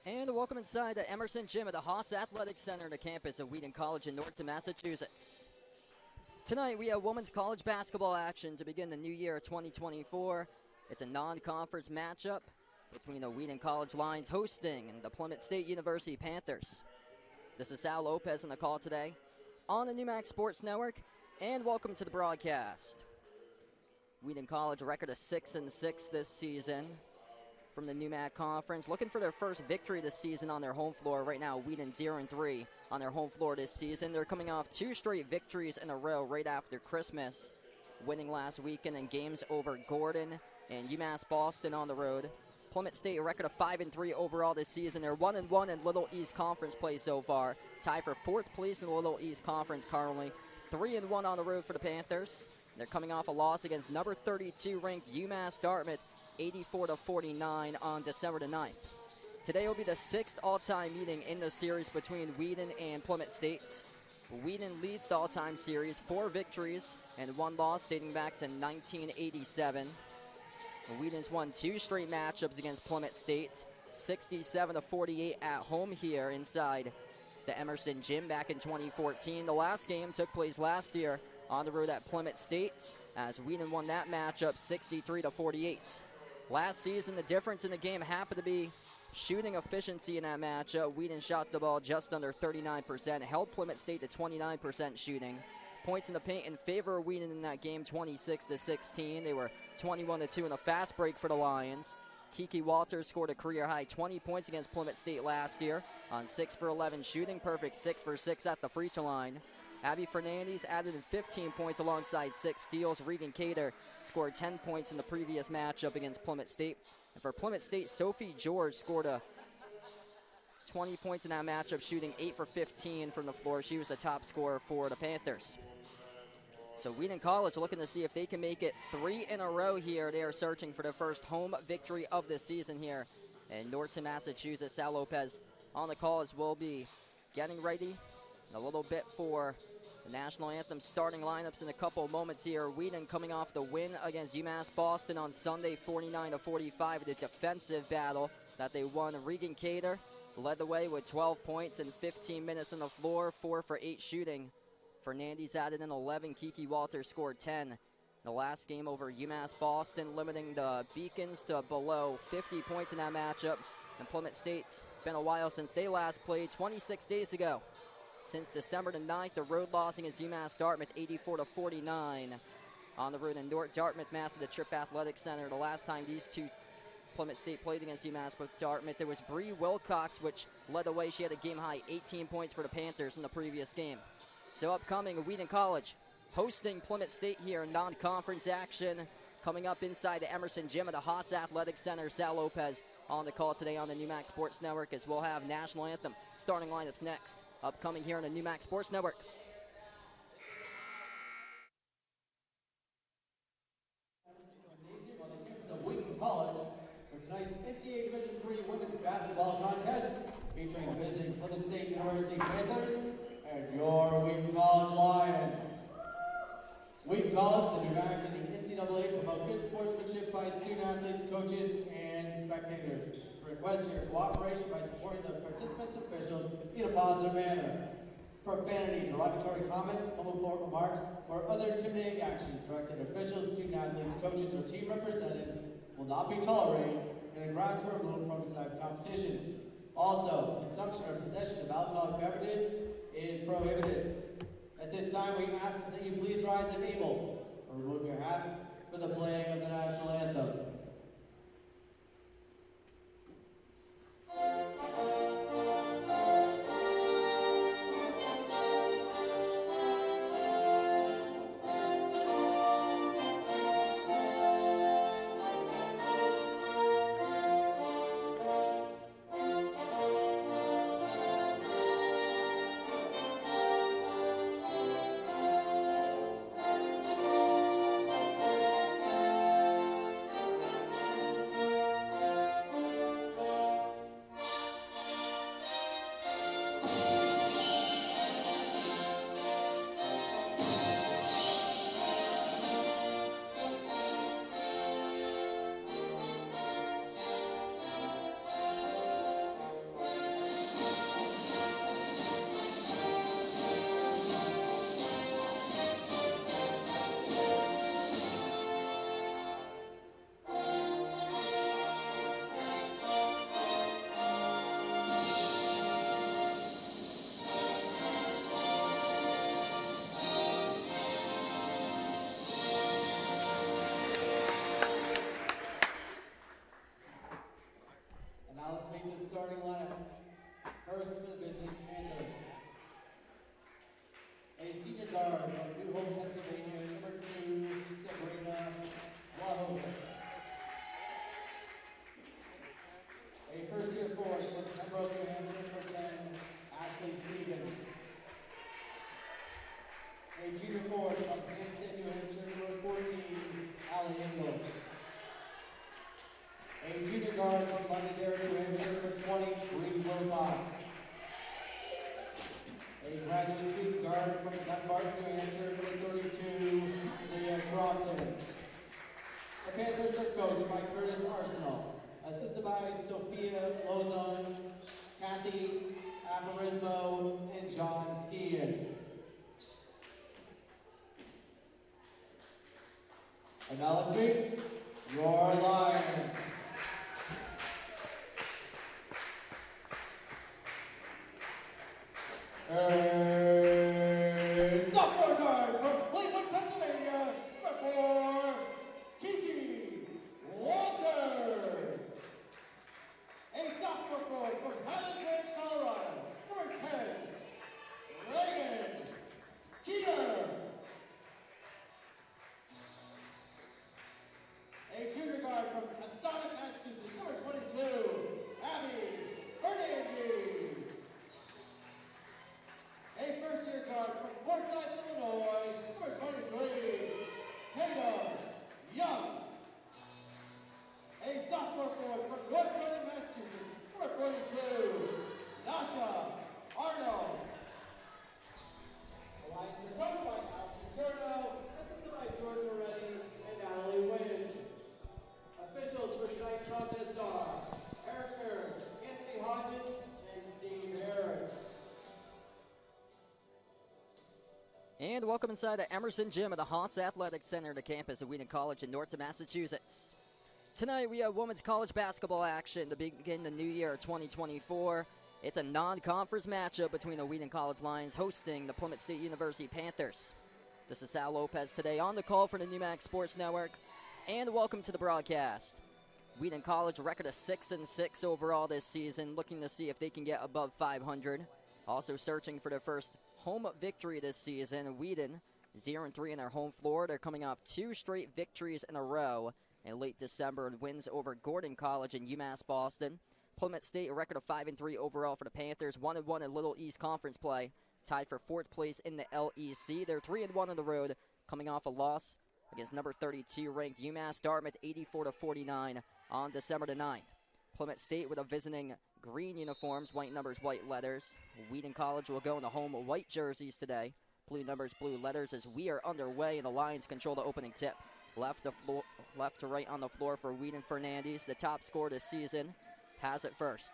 And welcome inside the Emerson Gym at the Haas Athletic Center on the campus of Wheaton College in Norton, Massachusetts. Tonight we have women's college basketball action to begin the new year 2024. It's a non-conference matchup between the Wheaton College Lions hosting the Plymouth State University Panthers. This is Sal Lopez on the call today on the NewMax Sports Network, and welcome to the broadcast. Wheaton College record of 6-6 this season from the NewMac Conference, looking for their first victory this season on their home floor. Right now, Wheaton 0-3 on their home floor this season. They're coming off 2 straight victories in a row right after Christmas, winning last weekend in games over Gordon and UMass Boston on the road. Plymouth State, a record of 5-3 overall this season. They're 1-1 in Little East Conference play so far. Tied for 4th place in the Little East Conference currently. 3-1 on the road for the Panthers. They're coming off a loss against number 32 ranked UMass Dartmouth, 84-49 on December the 9th. Today will be the 6th all-time meeting in the series between Wheaton and Plymouth State. Wheaton leads the all-time series, 4 victories and 1 loss dating back to 1987. Wheaton's won 2 straight matchups against Plymouth State, 67-48 at home here inside the Emerson Gym back in 2014. The last game took place last year on the road at Plymouth State as Wheaton won that matchup 63-48. Last season, the difference in the game happened to be shooting efficiency in that matchup. Wheaton shot the ball just under 39%, held Plymouth State to 29% shooting. Points in the paint in favor of Wheaton in that game, 26-16. They were 21-2 in a fast break for the Lions. Kiki Walters scored a career-high 20 points against Plymouth State last year on 6 for 11 shooting, perfect 6 for 6 at the free throw line. Abby Fernandez added in 15 points alongside 6 steals. Regan Cater scored 10 points in the previous matchup against Plymouth State. And for Plymouth State, Sophie George scored 20 points in that matchup, shooting 8 for 15 from the floor. She was the top scorer for the Panthers. So Wheaton College looking to see if they can make it 3 in a row here. They are searching for their first home victory of the season here in Norton, Massachusetts. Sal Lopez on the call as we'll be getting ready a little bit for the national anthem starting lineups in a couple of moments here. Wheaton coming off the win against UMass Boston on Sunday, 49-45, the defensive battle that they won. Regan Cater led the way with 12 points and 15 minutes on the floor, 4 for 8 shooting. Fernandez added in 11. Kiki Walters scored 10. The last game over UMass Boston, limiting the Beacons to below 50 points in that matchup. And Plymouth State, it's been a while since they last played, 26 days ago. Since December the 9th, the road loss against UMass Dartmouth, 84-49 on the road in Dartmouth, Mass. At the Tripp Athletic Center. The last time these two Plymouth State played against UMass Dartmouth, there was Bree Wilcox, which led the way. She had a game-high 18 points for the Panthers in the previous game. So upcoming, Wheaton College hosting Plymouth State here in non-conference action. Coming up inside the Emerson Gym at the Haas Athletic Center. Sal Lopez on the call today on the NewMax Sports Network, as we'll have national anthem starting lineups next. Upcoming here on the NewMax Sports Network. On the campus of Wheaton College for tonight's NCAA Division III women's basketball contest, featuring visiting Plymouth State University Panthers and your Wheaton College Lions. Wheaton College, the new back in the NCAA, promote good sportsmanship by student athletes, coaches, and spectators. Request your cooperation by supporting the participants and officials in a positive manner. Profanity, derogatory comments, homophobic remarks, or other intimidating actions directed at officials, student athletes, coaches, or team representatives will not be tolerated, and the grounds were removed from said competition. Also, consumption or possession of alcoholic beverages is prohibited. At this time, we ask that you please rise if able, or remove your hats for the playing of the national anthem. Now let's meet the starting lineups. First for the visiting Panthers. A senior guard from New Hope, Pennsylvania, number 2, Sabrina Blahovic. A first-year forward from Pembroke, New Hampshire, number 10, Ashley Stevens. A junior forward from Hampstead, New Hampshire, number 14, Allie Ingalls. A junior guard from Londonderry, New Hampshire, number 20, Bree Wilcox. A graduate student guard from Dunbarton, New Hampshire, number 32, Leah Crompton. The Panthers are coached by Curtis Arsenal, assisted by Sophia Lozon, Kathy Aperismo, and John Skian. And now let's meet your Lions. A sophomore guard from Plymouth, Pennsylvania, number 4, Kiki Walters. A sophomore forward from Highland Ranch, Colorado, number 10, Reagan Keeler. A junior guard from Asonic, Massachusetts, number 22, Abby Hernandez. A first-year guard from Forsyth, Illinois, number 23, Tatum Young. A sophomore forward from Norton, Massachusetts, number 42, Nasha Arnold. The Lions are coached by Allison Giorno, assisted by Jordan Moretti and Natalie Wynn. Officials for tonight's contest are Eric Harris, Anthony Hodges, and Steve Harris. And welcome inside the Emerson Gym at the Haas Athletic Center, the campus of Wheaton College in Norton, Massachusetts. Tonight we have women's college basketball action to begin the new year 2024. It's a non-conference matchup between the Wheaton College Lions hosting the Plymouth State University Panthers. This is Sal Lopez today on the call for the Newmax Sports Network, and welcome to the broadcast. Wheaton College record of 6-6 overall this season, looking to see if they can get above 500. Also searching for their first home victory this season. Wheaton 0-3 in their home floor. They're coming off 2 straight victories in a row in late December and wins over Gordon College and UMass Boston. Plymouth State a record of 5-3 overall for the Panthers. 1-1 in Little East Conference play, tied for 4th place in the LEC. They're 3-1 on the road, coming off a loss against number 32 ranked UMass Dartmouth 84-49 on December the 9th. Plymouth State with a visiting green uniforms, white numbers, white letters. Wheaton College will go in the home white jerseys today. Blue numbers, blue letters as we are underway, and the Lions control the opening tip. Left to right on the floor for Wheaton Fernandez, the top scorer this season, has it first.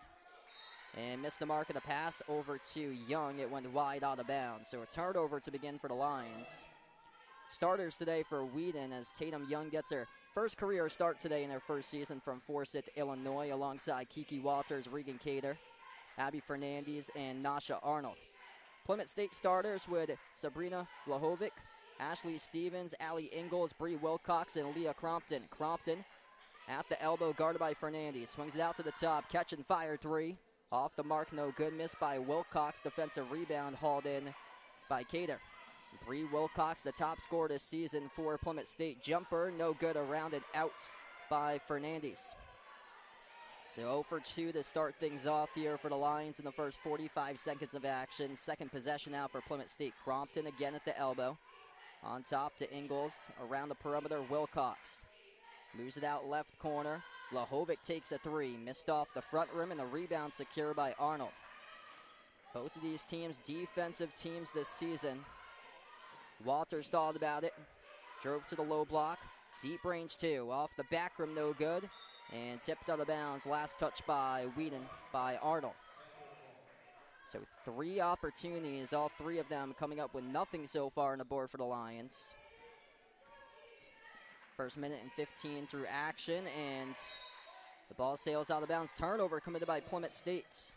And missed the mark of the pass over to Young. It went wide out of bounds. So a turnover to begin for the Lions. Starters today for Wheaton as Tatum Young gets her first career start today in their first season from Forsyth, Illinois, alongside Kiki Walters, Regan Cater, Abby Fernandez, and Nasha Arnold. Plymouth State starters with Sabrina Blahovic, Ashley Stevens, Allie Ingalls, Bree Wilcox, and Leah Crompton. Crompton at the elbow, guarded by Fernandez. Swings it out to the top, catch and fire 3. Off the mark, no good. Missed by Wilcox. Defensive rebound hauled in by Cater. Bree Wilcox, the top scorer this season for Plymouth State. Jumper, no good. Rounded out by Fernandez. So 0 for 2 to start things off here for the Lions in the first 45 seconds of action. Second possession now for Plymouth State. Crompton again at the elbow. On top to Ingalls. Around the perimeter, Wilcox. Moves it out left corner. Blahovic takes a 3. Missed off the front rim, and the rebound secured by Arnold. Both of these teams defensive teams this season. Walters thought about it. Drove to the low block. Deep range 2. Off the back rim, no good. And tipped out of bounds. Last touch by Wheaton by Arnold. So 3 opportunities, all 3 of them coming up with nothing so far on the board for the Lions. First minute and 15 through action, and the ball sails out of bounds. Turnover committed by Plymouth State.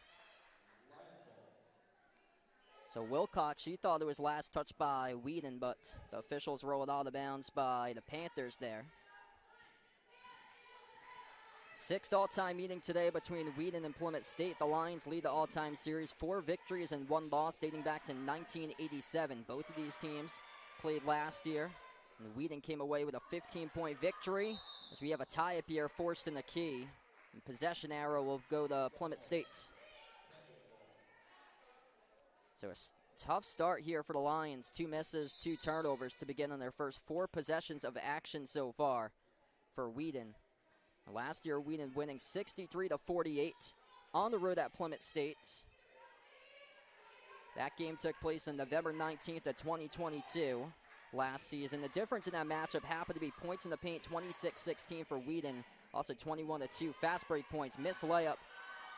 So Wilcox, she thought it was last touch by Wheaton, but the officials roll it out of bounds by the Panthers there. Sixth all-time meeting today between Wheaton and Plymouth State. The Lions lead the all-time series, 4 victories and 1 loss dating back to 1987. Both of these teams played last year, and Wheaton came away with a 15-point victory as we have a tie-up here forced in the key. And possession arrow will go to Plymouth State. So a tough start here for the Lions. 2 misses, 2 turnovers to begin on their first 4 possessions of action so far for Wheaton. Last year, Wheaton winning 63-48 on the road at Plymouth State. That game took place on November 19th of 2022 last season. The difference in that matchup happened to be points in the paint, 26-16 for Wheaton. Also 21-2 fast break points. Missed layup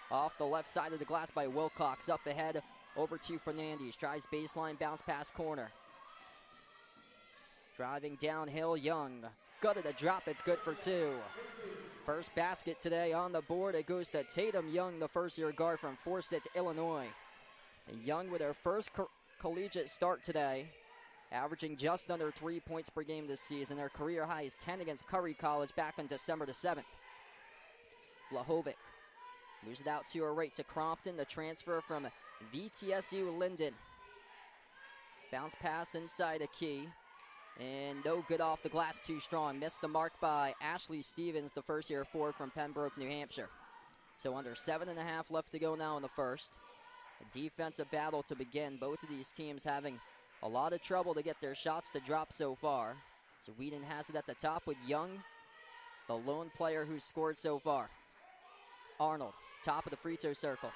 off the left side of the glass by Wilcox. Up ahead over to Fernandez. Tries baseline, bounce pass corner. Driving downhill, Young. Gutted a drop, it's good for 2. First basket today on the board. It goes to Tatum Young, the first-year guard from Forsyth, Illinois. And Young with her first collegiate start today, averaging just under 3 points per game this season. Their career high is 10 against Curry College back on December the 7th. Vlahovic moves it out to her right to Crompton, the transfer from VTSU Linden. Bounce pass inside the key. And no good off the glass, too strong. Missed the mark by Ashley Stevens, the first-year forward from Pembroke, New Hampshire. So under 7.5 left to go now in the first. A defensive battle to begin. Both of these teams having a lot of trouble to get their shots to drop so far. So Wheaton has it at the top with Young, the lone player who's scored so far. Arnold, top of the free throw circle.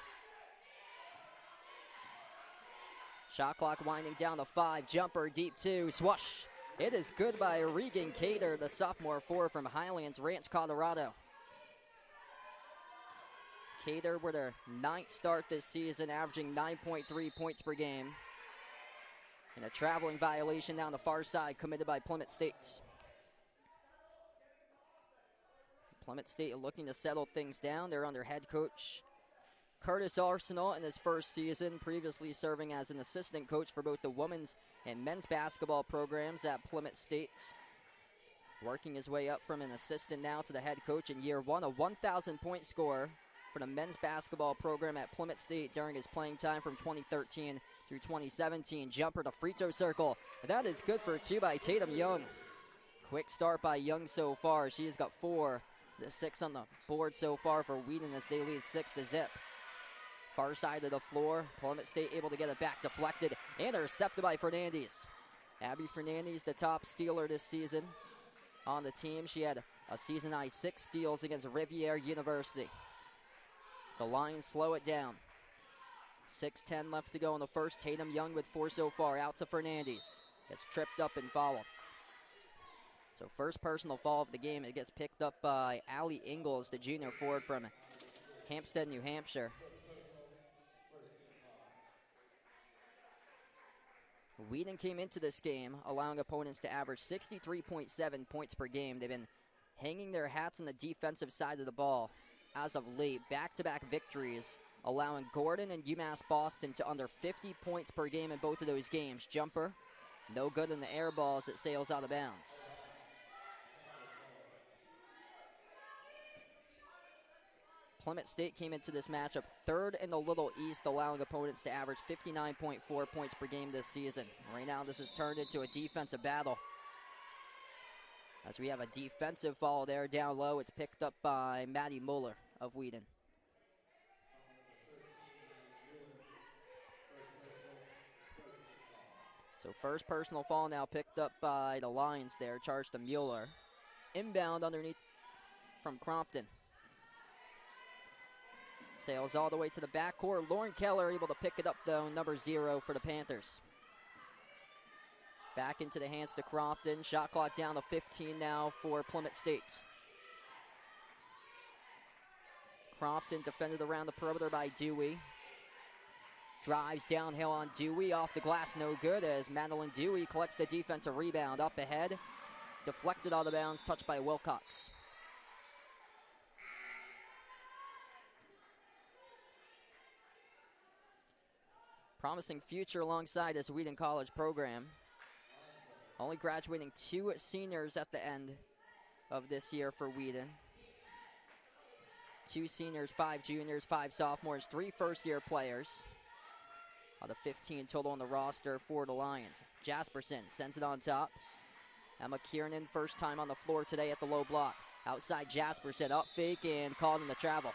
Shot clock winding down to 5. Jumper, deep 2, swash. It is good by Regan Cater, the sophomore forward from Highlands Ranch, Colorado. Cater with her 9th start this season, averaging 9.3 points per game. And a traveling violation down the far side committed by Plymouth State. Plymouth State looking to settle things down. They're under head coach Curtis Arsenal in his first season, previously serving as an assistant coach for both the women's and men's basketball programs at Plymouth State. Working his way up from an assistant now to the head coach in year 1, a 1,000-point scorer for the men's basketball program at Plymouth State during his playing time from 2013 through 2017. Jumper to free throw circle. That is good for 2 by Tatum Young. Quick start by Young so far. She has got 4, the 6 on the board so far for Wheaton as they lead 6-0. Far side of the floor, Plymouth State able to get it back deflected and intercepted by Fernandez. Abby Fernandez, the top stealer this season on the team. She had a season-high 6 steals against Rivier University. The Lions slow it down. 6:10 left to go in the first. Tatum Young with 4 so far. Out to Fernandez. Gets tripped up and fouled. So first personal foul of the game. It gets picked up by Allie Ingalls, the junior forward from Hampstead, New Hampshire. Wheaton came into this game allowing opponents to average 63.7 points per game. They've been hanging their hats on the defensive side of the ball as of late. Back-to-back victories, allowing Gordon and UMass Boston to under 50 points per game in both of those games. Jumper, no good in the air ball as it sails out of bounds. Plymouth State came into this matchup 3rd in the Little East, allowing opponents to average 59.4 points per game this season. Right now, this has turned into a defensive battle. As we have a defensive foul there down low, it's picked up by Maddie Mueller of Wheaton. So first personal foul now picked up by the Lions there, charged to Mueller. Inbound underneath from Crompton. Sails all the way to the backcourt. Lauren Keller able to pick it up, though, number 0 for the Panthers. Back into the hands to Crompton. Shot clock down to 15 now for Plymouth State. Crompton defended around the perimeter by Dewey. Drives downhill on Dewey. Off the glass, no good as Madeline Dewey collects the defensive rebound. Up ahead. Deflected out of bounds, touched by Wilcox. Promising future alongside this Wheaton College program. Only graduating 2 seniors at the end of this year for Wheaton. 2 seniors, 5 juniors, 5 sophomores, 3 first-year players. Out of 15 total on the roster for the Lions. Jasperson sends it on top. Emma Kiernan, first time on the floor today at the low block. Outside Jasperson, up fake and called in the travel.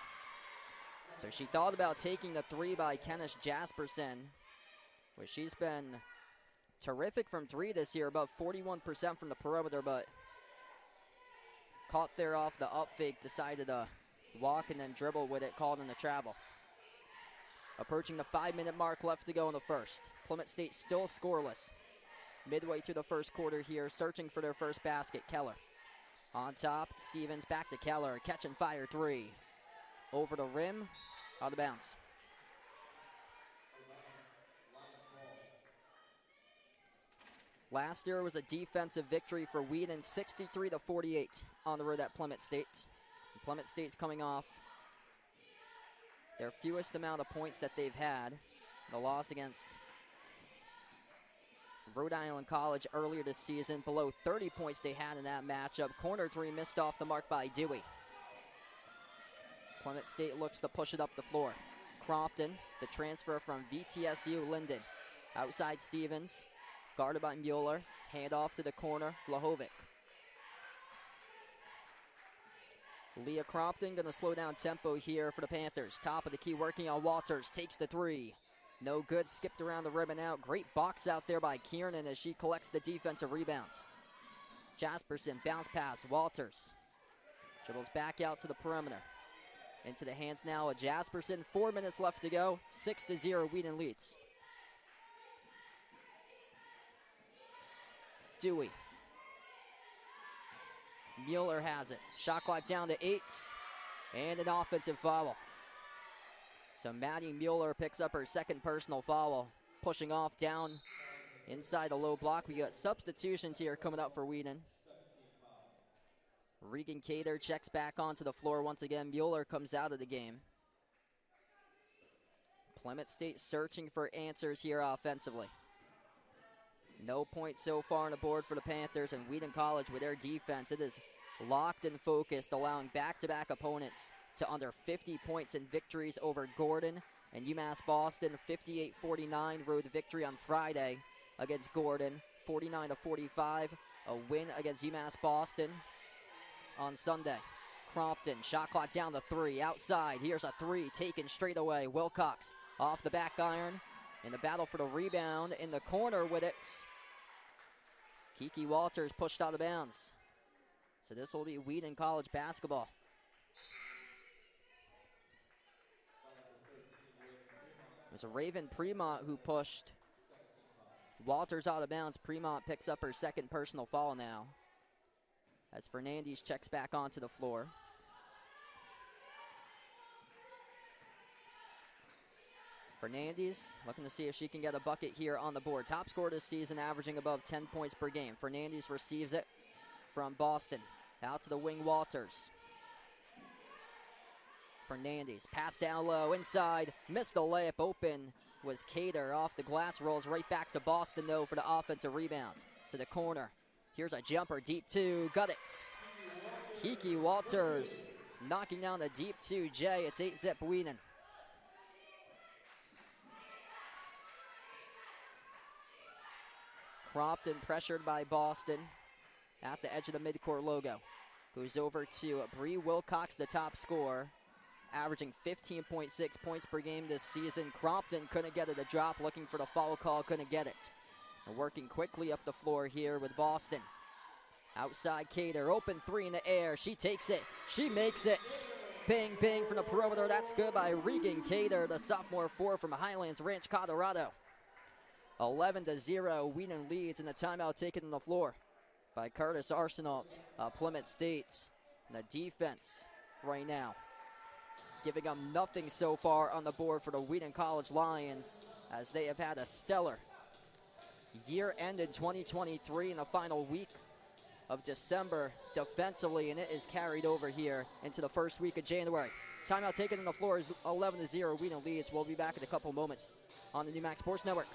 So she thought about taking the 3 by Kennish Jasperson, where she's been terrific from 3 this year, about 41% from the perimeter, but caught there off the up fake, decided to walk and then dribble with it, called in the travel. Approaching the 5-minute mark left to go in the first. Plymouth State still scoreless. Midway through the first quarter here, searching for their first basket. Keller on top. Stevens back to Keller. Catch and fire 3. Over the rim. Out of bounds. Last year was a defensive victory for Wheaton, 63-48 on the road at Plymouth State. And Plymouth State's coming off their fewest amount of points that they've had. The loss against Rhode Island College earlier this season, below 30 points they had in that matchup. Corner 3 missed off the mark by Dewey. Plymouth State looks to push it up the floor. Crompton, the transfer from VTSU Linden. Outside Stevens, guarded by Mueller. Hand off to the corner, Vlahovic. Leah Crompton going to slow down tempo here for the Panthers. Top of the key working on Walters. Takes the 3. No good. Skipped around the rim and out. Great box out there by Kiernan as she collects the defensive rebounds. Jasperson, bounce pass. Walters dribbles back out to the perimeter. Into the hands now of Jasperson. 4 minutes left to go. 6-0 Wheaton leads. Dewey. Mueller has it. Shot clock down to 8. And an offensive foul. So Maddie Mueller picks up her second personal foul. Pushing off down inside the low block. We got substitutions here coming up for Wheaton. Regan Cater checks back onto the floor once again. Mueller comes out of the game. Plymouth State searching for answers here offensively. No points so far on the board for the Panthers, and Wheaton College with their defense, it is locked and focused, allowing back-to-back opponents to under 50 points in victories over Gordon and UMass Boston. 58-49 road victory on Friday against Gordon. 49-45, a win against UMass Boston on Sunday. Crompton, shot clock down to 3, outside. Here's a 3 taken straight away. Wilcox off the back iron. In the battle for the rebound in the corner with it. Kiki Walters pushed out of bounds. So this will be Wheaton College basketball. It was a Raven Premont who pushed Walters out of bounds. Premont picks up her second personal foul now, as Fernandez checks back onto the floor. Fernandez looking to see if she can get a bucket here on the board. Top scorer this season, averaging above 10 points per game. Fernandez receives it from Boston. Out to the wing, Walters. Fernandez, pass down low, inside, missed the layup. Open was Cater off the glass, rolls right back to Boston, though, for the offensive rebound. To the corner. Here's a jumper, deep 2, got it. Kiki Walters knocking down the deep 2. Jay, it's 8-zip Wheaton. Crompton pressured by Boston at the edge of the midcourt logo. Goes over to Bree Wilcox, the top scorer, averaging 15.6 points per game this season. Crompton couldn't get it a drop, looking for the foul call, couldn't get it. And working quickly up the floor here with Boston. Outside Cater, open 3 in the air. She takes it, she makes it. Bang, bang from the perimeter. That's good by Regan Cater, the sophomore forward from Highlands Ranch, Colorado. 11-0, Wheaton leads, and the timeout taken on the floor by Curtis Arsenault, Plymouth State. And the defense right now giving them nothing so far on the board for the Wheaton College Lions, as they have had a stellar year end in 2023 in the final week of December defensively, and it is carried over here into the first week of January. Timeout taken on the floor is 11-0, Wheaton leads. We'll be back in a couple moments on the New Max Sports Network.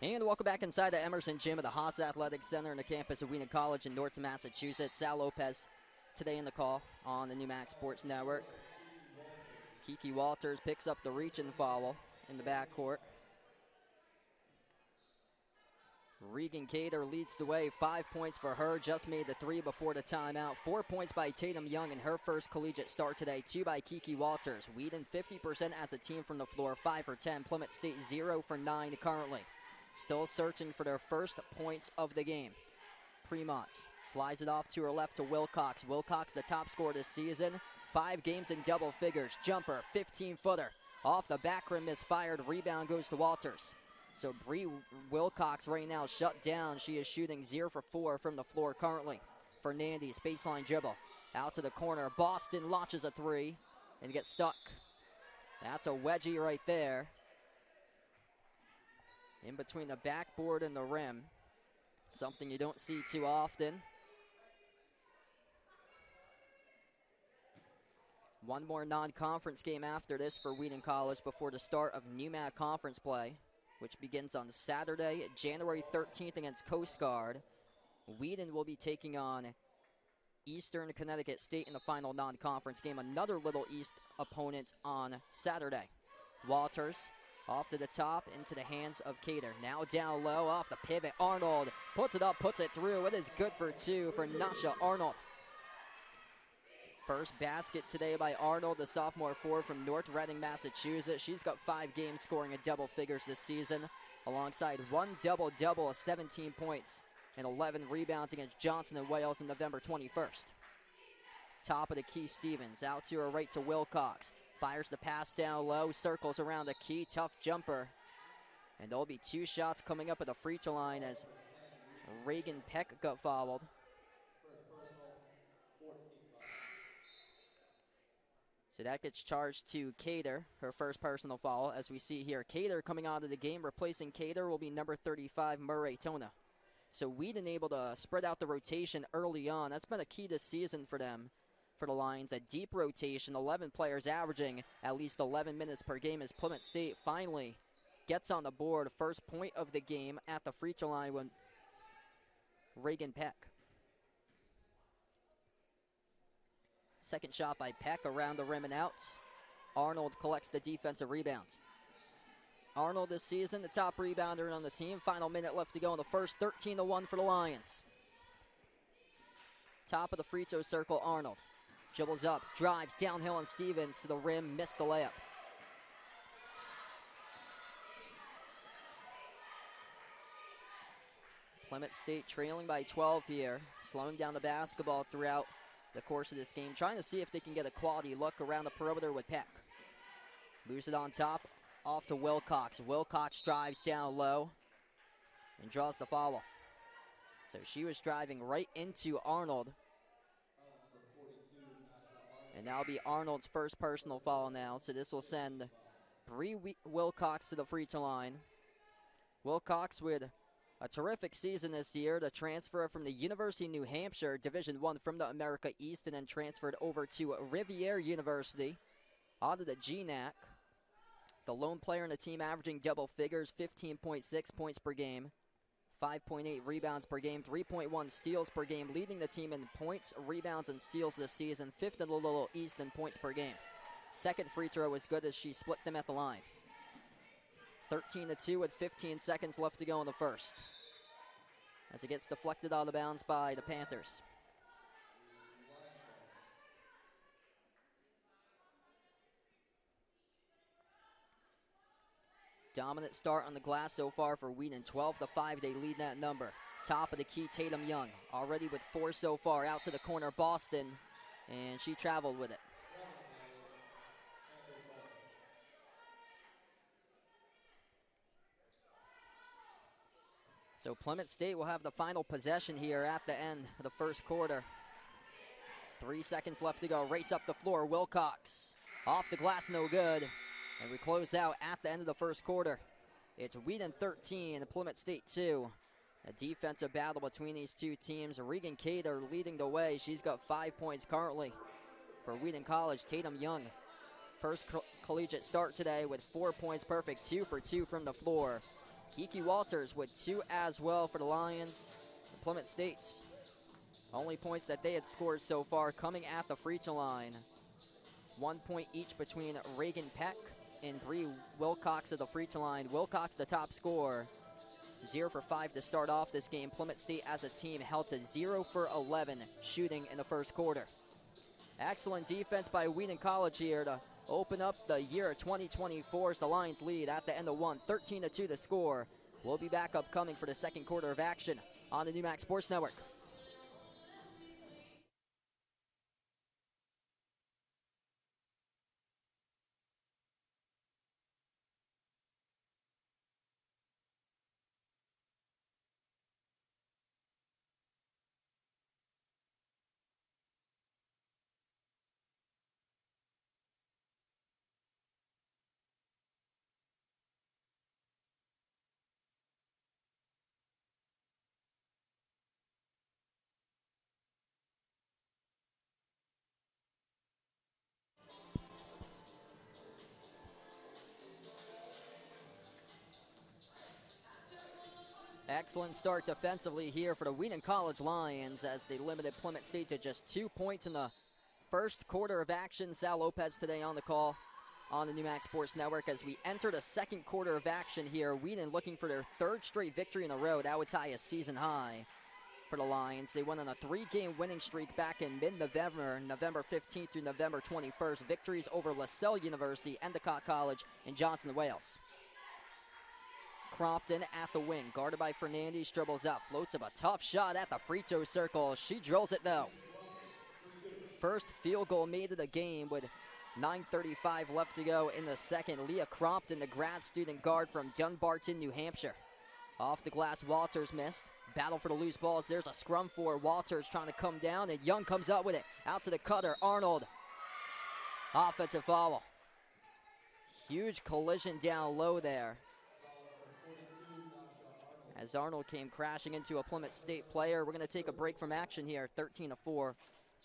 And welcome back inside the Emerson Gym at the Haas Athletic Center in the campus of Wheaton College in Norton, Massachusetts. Sal Lopez today in the call on the New Max Sports Network. Kiki Walters picks up the reach and foul in the backcourt. Regan Cater leads the way, 5 points for her, just made the three before the timeout. 4 points by Tatum Young in her first collegiate start today, 2 by Kiki Walters. Wheaton 50% as a team from the floor, 5 for 10. Plymouth State 0 for 9 currently. Still searching for their first points of the game. Premont slides it off to her left to Wilcox. Wilcox, the top scorer this season, 5 games in double figures. Jumper, 15-footer. Off the back rim, misfired. Rebound goes to Walters. So Bree Wilcox right now shut down. She is shooting 0 for 4 from the floor currently. Fernandez, baseline dribble. Out to the corner. Boston launches a three and gets stuck. That's a wedgie right there. In between the backboard and the rim. Something you don't see too often. One more non-conference game after this for Wheaton College before the start of NEWMAC conference play, which begins on Saturday, January 13th against Coast Guard. Wheaton will be taking on Eastern Connecticut State in the final non-conference game, another Little East opponent on Saturday. Walters off to the top, into the hands of Cater. Now down low, off the pivot. Arnold puts it up, puts it through. It is good for 2 for Nasha Arnold. First basket today by Arnold, the sophomore forward from North Reading, Massachusetts. She's got 5 games scoring in double figures this season, alongside 1 double-double of 17 points and 11 rebounds against Johnson and Wales on November 21st. Top of the key, Stevens. Out to her right to Wilcox. Fires the pass down low, circles around the key, tough jumper. And there'll be 2 shots coming up at the free throw line as Reagan Peck got fouled. So that gets charged to Cater, her first personal foul, as we see here. Cater coming out of the game, replacing Cater will be number 35, Murray Tona. So Wheaton able to spread out the rotation early on. That's been a key this season for them. For the Lions, a deep rotation, 11 players averaging at least 11 minutes per game as Plymouth State finally gets on the board. First point of the game at the free throw line when Reagan Peck. Second shot by Peck around the rim and out. Arnold collects the defensive rebounds. Arnold this season, the top rebounder on the team. Final minute left to go in the first, 13-1 for the Lions. Top of the free throw circle, Arnold. Dribbles up, drives downhill on Stevens to the rim, missed the layup. Plymouth State trailing by 12 here, slowing down the basketball throughout the course of this game, trying to see if they can get a quality look around the perimeter with Peck. Moves it on top, off to Wilcox. Wilcox drives down low and draws the foul. So she was driving right into Arnold. And that'll be Arnold's first personal foul now. So this will send Bree Wilcox to the free throw line. Wilcox with a terrific season this year. The transfer from the University of New Hampshire, Division I from the America East, and then transferred over to Rivier University out of the GNAC. The lone player in the team averaging double figures, 15.6 points per game, 5.8 rebounds per game, 3.1 steals per game, leading the team in points, rebounds, and steals this season, 5th in the Little East in points per game. Second free throw was good as she split them at the line. 13-2 with 15 seconds left to go in the first, as it gets deflected out of bounds by the Panthers. Dominant start on the glass so far for Wheaton. 12-5, they lead that number. Top of the key, Tatum Young, already with 4 so far. Out to the corner, Boston, and she traveled with it. So Plymouth State will have the final possession here at the end of the first quarter. 3 seconds left to go. Race up the floor. Wilcox off the glass, no good. And we close out at the end of the first quarter. It's Wheaton 13, Plymouth State 2. A defensive battle between these two teams. Regan Cater leading the way. She's got 5 points currently for Wheaton College. Tatum Young, first collegiate start today with 4 points perfect, 2 for 2 from the floor. Kiki Walters with 2 as well for the Lions. Plymouth State, only points that they had scored so far coming at the free throw line. 1 point each between Reagan Peck and Bree Wilcox at the free throw line. Wilcox the top scorer. 0 for 5 to start off this game. Plymouth State as a team held to 0 for 11 shooting in the first quarter. Excellent defense by Wheaton College here to open up the year 2024 as the Lions lead at the end of one. 13-2 the score. We'll be back upcoming for the second quarter of action on the NewMax Sports Network. Excellent start defensively here for the Wheaton College Lions as they limited Plymouth State to just 2 points in the first quarter of action. Sal Lopez today on the call on the NewMax Sports Network as we enter the second quarter of action here. Wheaton looking for their 3rd straight victory in a row. That would tie a season high for the Lions. They went on a 3-game winning streak back in mid-November, November 15th through November 21st. Victories over LaSalle University, Endicott College, and Johnson, Wales. Crompton at the wing, guarded by Fernandez, dribbles out, floats up a tough shot at the free throw circle. She drills it though. First field goal made of the game with 9:35 left to go in the second. Leah Crompton, the grad student guard from Dunbarton, New Hampshire. Off the glass, Walters missed. Battle for the loose balls. There's a scrum for Walters trying to come down, and Young comes up with it. Out to the cutter, Arnold. Offensive foul. Huge collision down low there, as Arnold came crashing into a Plymouth State player. We're going to take a break from action here, 13-4. So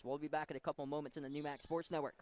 we'll be back in a couple moments in the NewMax Sports Network.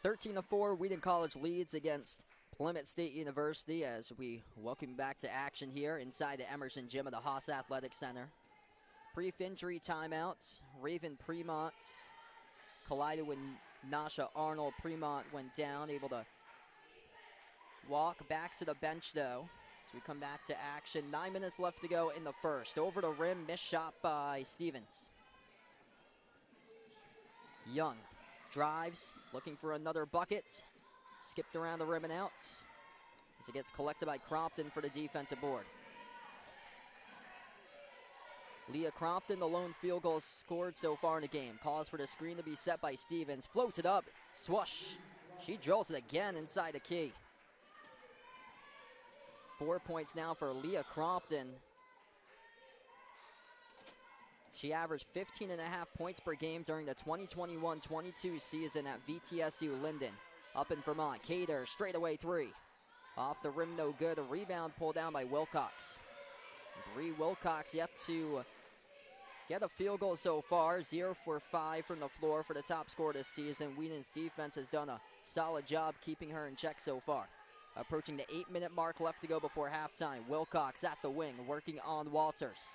(13-4), Wheaton College leads against Plymouth State University as we welcome back to action here inside the Emerson Gym of the Haas Athletic Center. Brief injury timeouts. Raven Premont collided with Nasha Arnold. Premont went down, able to walk back to the bench though. As we come back to action, 9 minutes left to go in the first. Over the rim, missed shot by Stevens. Young drives, looking for another bucket. Skipped around the rim and out as it gets collected by Crompton for the defensive board. Leah Crompton, the lone field goal scored so far in the game. Calls for the screen to be set by Stevens. Floats it up. Swoosh. She drills it again inside the key. 4 points now for Leah Crompton. She averaged 15.5 points per game during the 2021-22 season at VTSU Linden up in Vermont. Cater, straightaway three. Off the rim, no good. A rebound pulled down by Wilcox. Bree Wilcox yet to get a field goal so far. 0 for 5 from the floor for the top scorer this season. Wheaton's defense has done a solid job keeping her in check so far. Approaching the 8-minute mark left to go before halftime. Wilcox at the wing, working on Walters.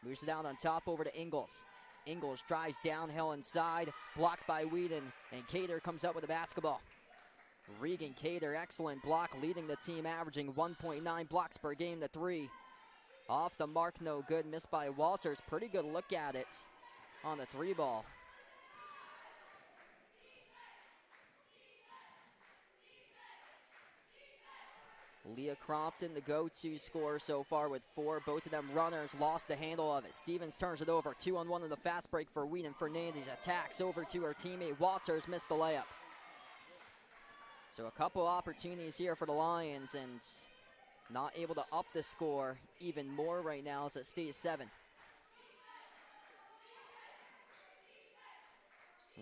Moves it down on top over to Ingles. Ingles drives downhill inside, blocked by Wheaton, and Cater comes up with the basketball. Regan Cater, excellent block, leading the team, averaging 1.9 blocks per game. The three off the mark, no good, missed by Walters. Pretty good look at it on the three ball. Leah Crompton, the go-to scorer so far with 4. Both of them runners lost the handle of it. Stevens turns it over. 2-on-1 in the fast break for Wheaton. Fernandez attacks over to her teammate. Walters missed the layup. So a couple opportunities here for the Lions, and not able to up the score even more right now as it stays 7.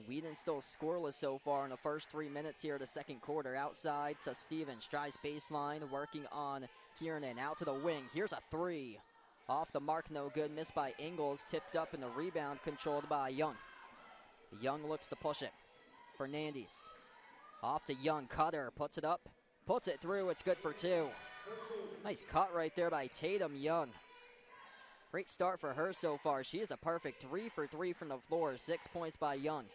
Wheaton still scoreless so far in the first 3 minutes here of the second quarter. Outside to Stevens, drives baseline, working on Kiernan, out to the wing. Here's a 3. Off the mark, no good, missed by Ingles, tipped up in the rebound, controlled by Young. Young looks to push it. Fernandez, off to Young, cutter, puts it up, puts it through, it's good for 2. Nice cut right there by Tatum Young. Great start for her so far. She is a perfect 3 for 3 from the floor. 6 points by Young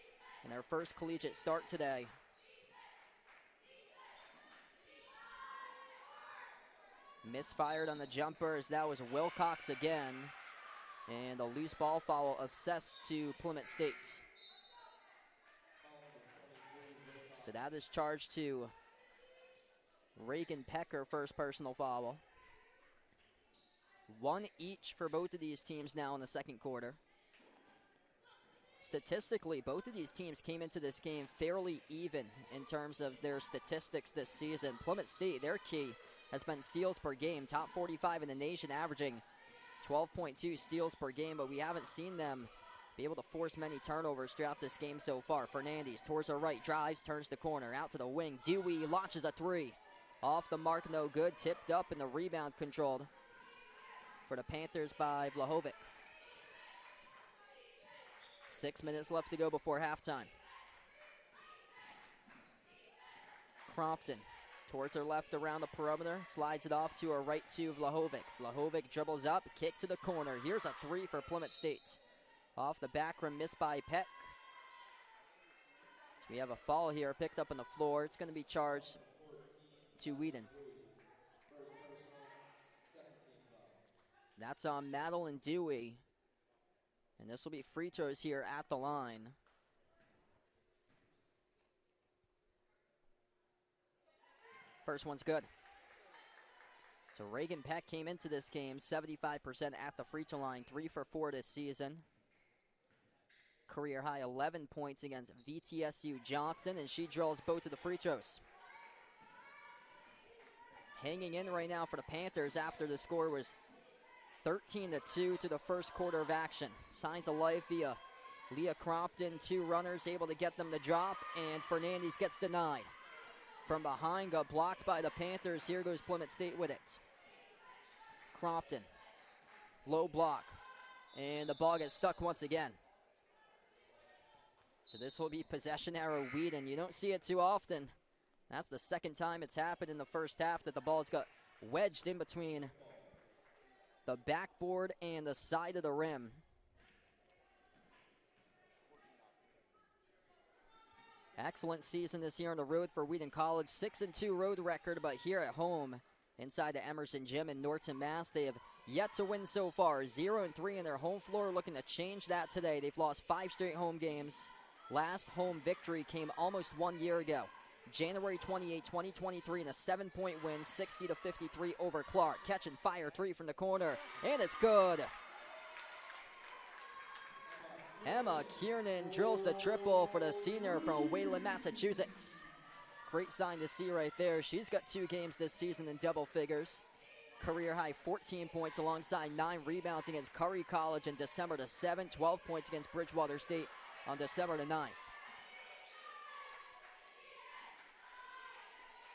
in her first collegiate start today. Misfired on the jumper as that was Wilcox again. And a loose ball foul assessed to Plymouth State. So that is charged to Reagan Pecker, first personal foul. 1 each for both of these teams now in the second quarter. Statistically, both of these teams came into this game fairly even in terms of their statistics this season. Plymouth State, their key has been steals per game, top 45 in the nation, averaging 12.2 steals per game, but we haven't seen them be able to force many turnovers throughout this game so far. Fernandez towards her right, drives, turns the corner, out to the wing. Dewey launches a 3. Off the mark, no good, tipped up, and the rebound controlled for the Panthers by Vlahovic. 6 minutes left to go before halftime. Crompton towards her left around the perimeter, slides it off to her right to Vlahovic. Vlahovic dribbles up, kick to the corner. Here's a 3 for Plymouth State. Off the back rim, missed by Peck. So we have a foul here, picked up on the floor. It's going to be charged to Wheaton. That's on Madeline Dewey. And this will be free throws here at the line. First one's good. So Reagan Peck came into this game 75% at the free throw line, 3 for 4 this season. Career high 11 points against VTSU Johnson, and she drills both of the free throws. Hanging in right now for the Panthers after the score was 13-2 to the first quarter of action. Signs of life via Leah Crompton. 2 runners able to get them to drop, and Fernandez gets denied. From behind, got blocked by the Panthers. Here goes Plymouth State with it. Crompton, low block, and the ball gets stuck once again. So this will be possession arrow Wheaton. You don't see it too often. That's the second time it's happened in the first half that the ball's got wedged in between the backboard and the side of the rim. Excellent season this year on the road for Wheaton College. 6-2 road record, but here at home inside the Emerson Gym in Norton, Mass, they have yet to win so far. 0-3 in their home floor, looking to change that today. They've lost 5 straight home games. Last home victory came almost 1 year ago. January 28, 2023, in a 7-point win, 60-53 over Clark. Catch and fire 3 from the corner, and it's good. Emma Kiernan drills the triple for the senior from Wayland, Massachusetts. Great sign to see right there. She's got 2 games this season in double figures. Career high 14 points alongside 9 rebounds against Curry College in December 7, 12 points against Bridgewater State on December 9.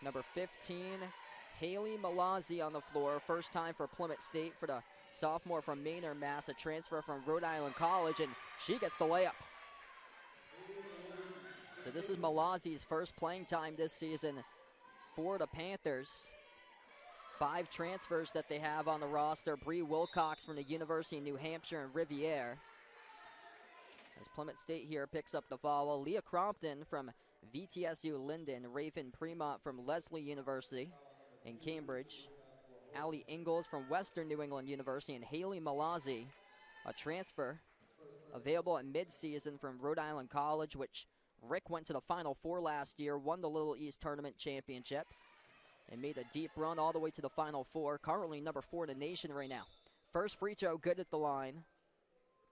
Number 15, Haley Malazzi on the floor. First time for Plymouth State for the sophomore from Maynard, Mass, a transfer from Rhode Island College, and she gets the layup. So this is Malazzi's first playing time this season for the Panthers. 5 transfers that they have on the roster. Bree Wilcox from the University of New Hampshire and Riviere. As Plymouth State here picks up the foul. Leah Crompton from VTSU Linden, Raven Premont from Lesley University in Cambridge, Allie Ingalls from Western New England University, and Haley Malazzi, a transfer available at midseason from Rhode Island College, which Rick went to the Final Four last year, won the Little East Tournament Championship, and made a deep run all the way to the Final Four, currently number 4 in the nation right now. First free throw good at the line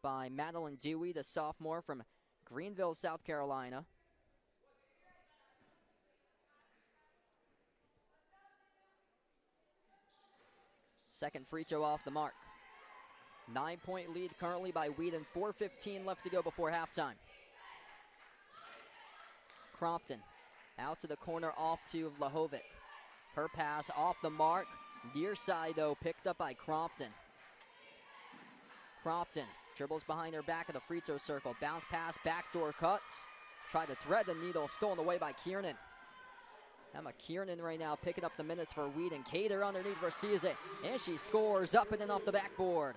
by Madeline Dewey, the sophomore from Greenville, South Carolina. Second free throw off the mark. 9-point lead currently by Wheaton. 4:15 left to go before halftime. Crompton out to the corner, off to Vlahovic. Her pass off the mark. Near side, though, picked up by Crompton. Crompton dribbles behind her back of the free throw circle. Bounce pass, backdoor cuts. Try to thread the needle, stolen away by Kiernan. Emma Kiernan right now picking up the minutes for Wheaton. Cater underneath receives it, and she scores up and in off the backboard.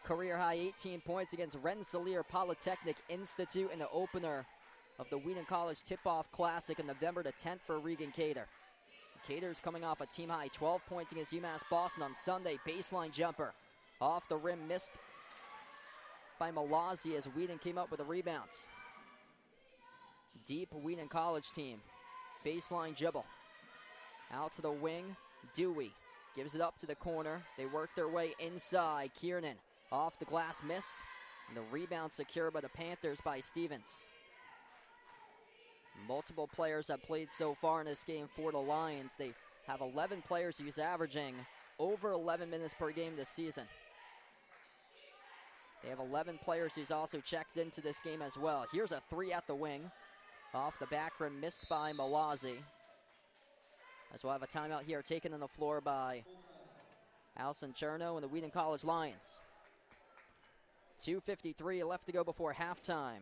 Career high 18 points against Rensselaer Polytechnic Institute in the opener of the Wheaton College Tip-Off Classic on November the 10th for Regan Cater. Cater's coming off a team high 12 points against UMass Boston on Sunday. Baseline jumper off the rim, missed by Malazzi as Wheaton came up with the rebounds. Deep Wheaton College team. Baseline dribble. Out to the wing. Dewey gives it up to the corner. They work their way inside. Kiernan off the glass, missed. And the rebound secured by the Panthers by Stevens. Multiple players have played so far in this game for the Lions. They have 11 players who's averaging over 11 minutes per game this season. They have 11 players who's also checked into this game as well. Here's a three at the wing. Off the back rim, missed by Malazzi. As we'll have a timeout here taken on the floor by Allison Cherno and the Wheaton College Lions. 2:53 left to go before halftime.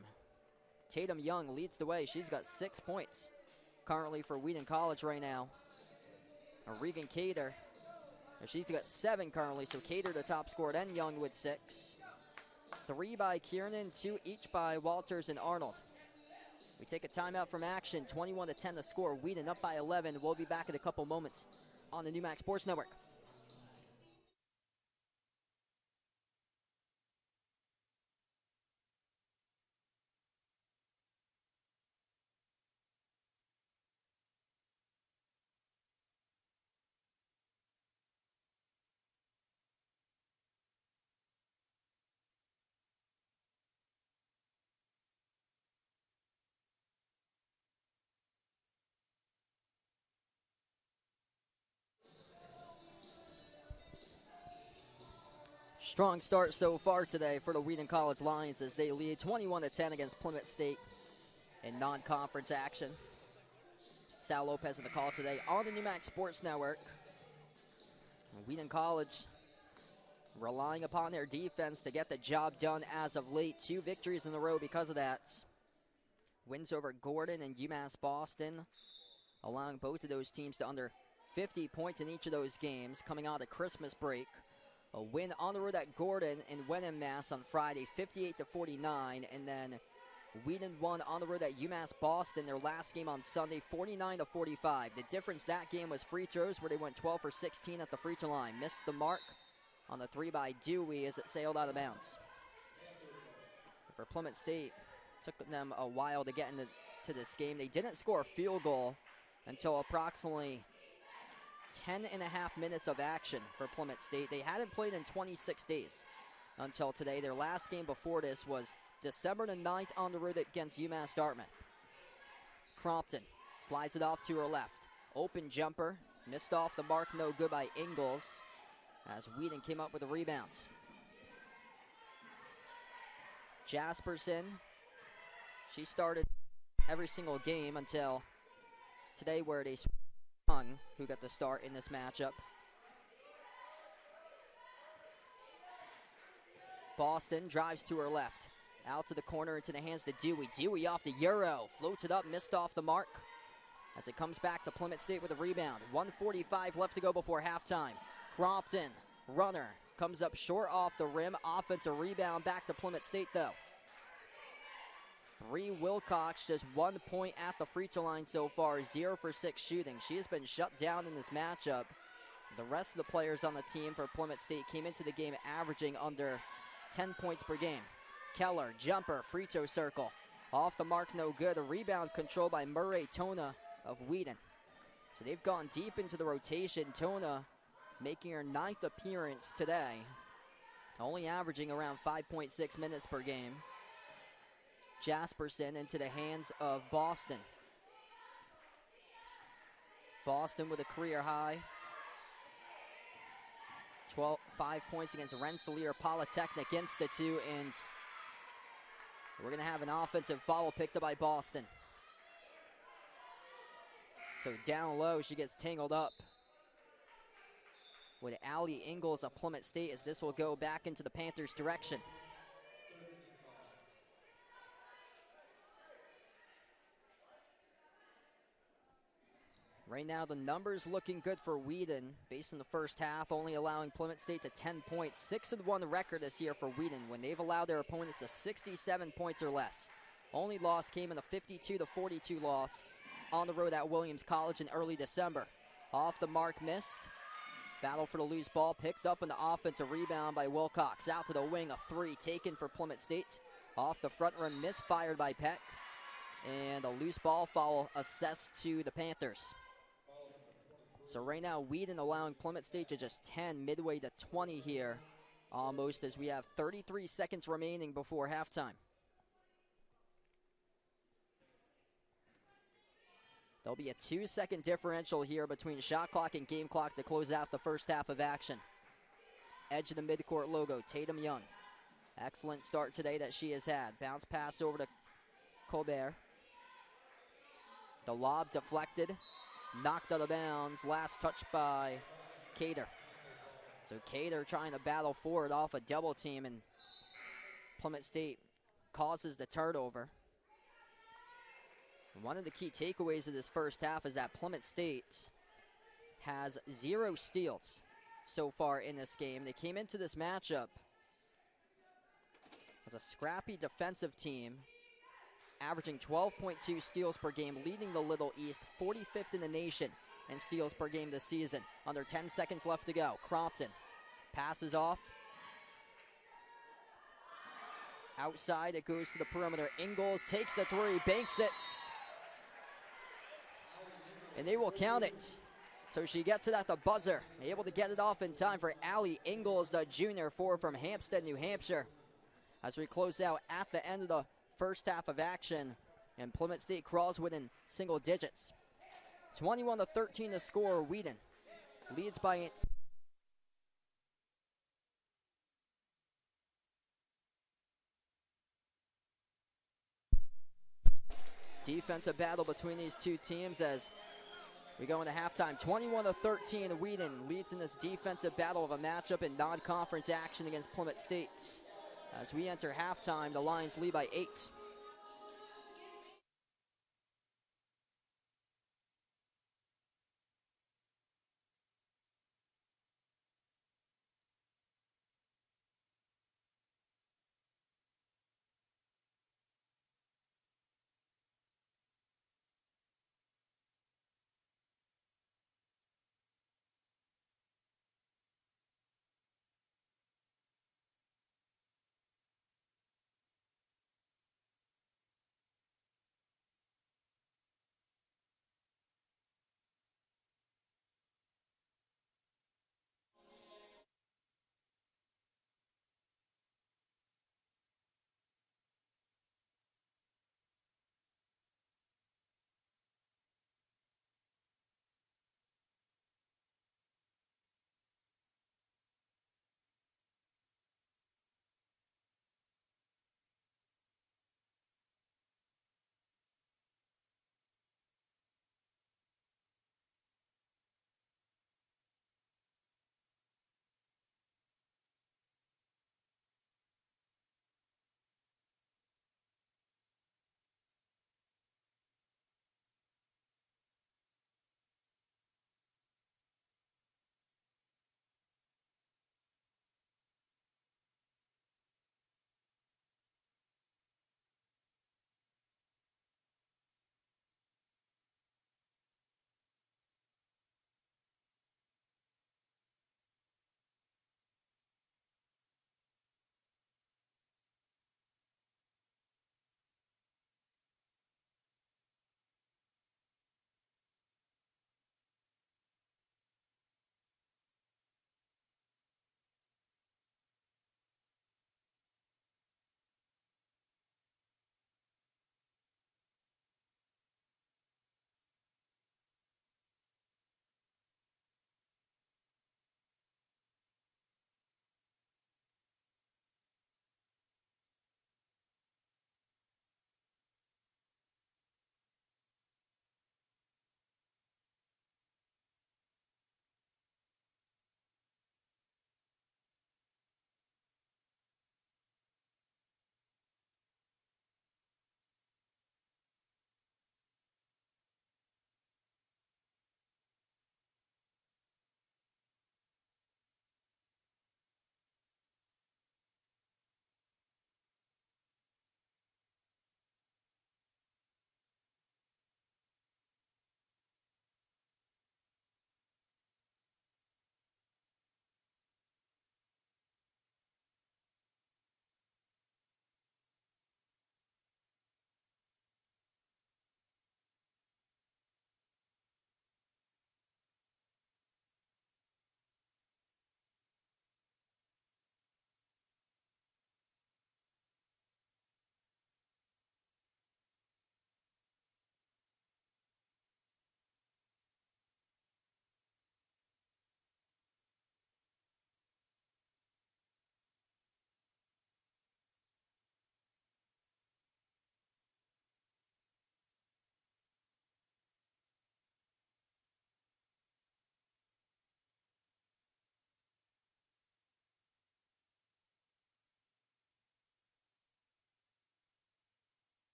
Tatum Young leads the way. She's got 6 points currently for Wheaton College right now. Regan Cater, she's got 7 currently, so Cater the top scorer, then Young with 6. 3 by Kiernan, 2 each by Walters and Arnold. We take a timeout from action. 21-10 the score. Wheaton up by 11. We'll be back in a couple moments on the NewMax Sports Network. Strong start so far today for the Wheaton College Lions as they lead 21-10 against Plymouth State in non-conference action. Sal Lopez in the call today on the NewMax Sports Network. Wheaton College relying upon their defense to get the job done as of late. 2 victories in a row because of that. Wins over Gordon and UMass Boston, allowing both of those teams to under 50 points in each of those games coming out of Christmas break. A win on the road at Gordon and Wenham, Mass on Friday, 58-49, and then Wheaton won on the road at UMass Boston, their last game on Sunday, 49-45. The difference that game was free throws, where they went 12 for 16 at the free throw line. Missed the mark on the 3 by Dewey as it sailed out of bounds. For Plymouth State, took them a while to get into this game. They didn't score a field goal until approximately 10.5 minutes of action for Plymouth State. They hadn't played in 26 days until today. Their last game before this was December the 9th on the road against UMass Dartmouth. Crompton slides it off to her left. Open jumper, missed off the mark, no good by Ingalls as Wheaton came up with the rebounds. Jasperson, she started every single game until today where they who got the start in this matchup. Boston drives to her left. Out to the corner into the hands to Dewey. Dewey off the Euro. Floats it up, missed off the mark. As it comes back to Plymouth State with a rebound. 1:45 left to go before halftime. Crompton, runner, comes up short off the rim. Offensive rebound back to Plymouth State though. Bree Wilcox just 1 point at the free throw line so far, 0 for 6 shooting. She has been shut down in this matchup. The rest of the players on the team for Plymouth State came into the game averaging under 10 points per game. Keller, jumper, free throw circle. Off the mark, no good. A rebound controlled by Murray Tona of Wheaton. So they've gone deep into the rotation. Tona making her 9th appearance today, only averaging around 5.6 minutes per game. Jasperson into the hands of Boston. Boston with a career high. 5 points against Rensselaer Polytechnic Institute, and we're going to have an offensive foul picked up by Boston. So down low, she gets tangled up with Allie Ingalls of Plymouth State, as this will go back into the Panthers' direction. Right now, the numbers looking good for Wheaton based on the first half, only allowing Plymouth State to 10 points. 6-1 record this year for Wheaton when they've allowed their opponents to 67 points or less. Only loss came in a 52-42 loss on the road at Williams College in early December. Off the mark, missed. Battle for the loose ball, picked up in the offensive rebound by Wilcox. Out to the wing, a 3 taken for Plymouth State. Off the front rim, misfired by Peck. And a loose ball foul assessed to the Panthers. So right now, Wheaton allowing Plymouth State to just 10, midway to 20 here, almost, as we have 33 seconds remaining before halftime. There'll be a 2-second differential here between shot clock and game clock to close out the first half of action. Edge of the midcourt logo, Tatum Young. Excellent start today that she has had. Bounce pass over to Colbert. The lob deflected. Knocked out of bounds, last touch by Cater. So Cater trying to battle forward off a double team, and Plymouth State causes the turnover. And one of the key takeaways of this first half is that Plymouth State has 0 steals so far in this game. They came into this matchup as a scrappy defensive team, averaging 12.2 steals per game, leading the Little East, 45th in the nation in steals per game this season. Under 10 seconds left to go. Crompton passes off. Outside, it goes to the perimeter. Ingalls takes the 3, banks it. And they will count it. So she gets it at the buzzer. Able to get it off in time for Allie Ingalls, the junior, 4 from Hampstead, New Hampshire. As we close out at the end of the first half of action, and Plymouth State crawls within single digits. 21-13 to score. Wheaton leads by defensive battle between these two teams as we go into halftime. 21-13, Wheaton leads in this defensive battle of a matchup in non-conference action against Plymouth State. As we enter halftime, the Lions lead by 8.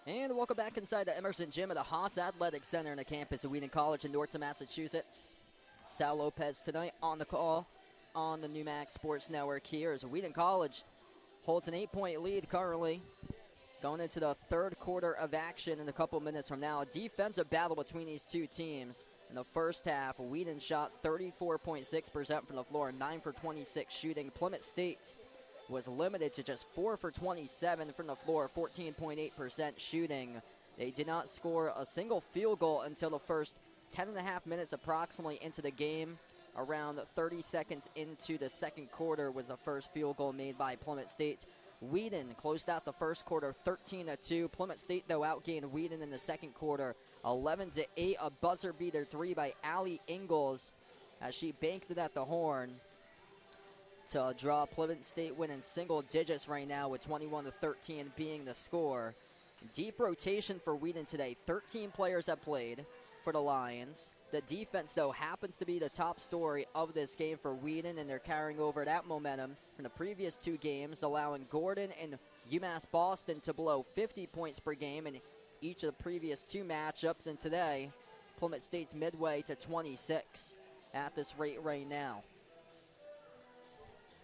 And welcome back inside the Emerson Gym at the Haas Athletic Center in the campus of Wheaton College in Norton, Massachusetts. Sal Lopez tonight on the call on the New Max Sports Network here as Wheaton College holds an 8-point lead currently. Going into the third quarter of action in a couple minutes from now. A defensive battle between these two teams. In the first half, Wheaton shot 34.6% from the floor, 9 for 26 shooting. Plymouth State was limited to just 4 for 27 from the floor, 14.8% shooting. They did not score a single field goal until the first 10.5 minutes approximately into the game. Around 30 seconds into the second quarter was the first field goal made by Plymouth State. Wheaton closed out the first quarter 13-2. Plymouth State, though, outgained Wheaton in the second quarter 11-8. A buzzer beater three by Allie Ingalls as she banked it at the horn to draw Plymouth State win in single digits right now with 21-13 being the score. Deep rotation for Wheaton today. 13 players have played for the Lions. The defense, though, happens to be the top story of this game for Wheaton, and they're carrying over that momentum from the previous two games, allowing Gordon and UMass Boston to blow 50 points per game in each of the previous two matchups, and today, Plymouth State's midway to 26 at this rate right now.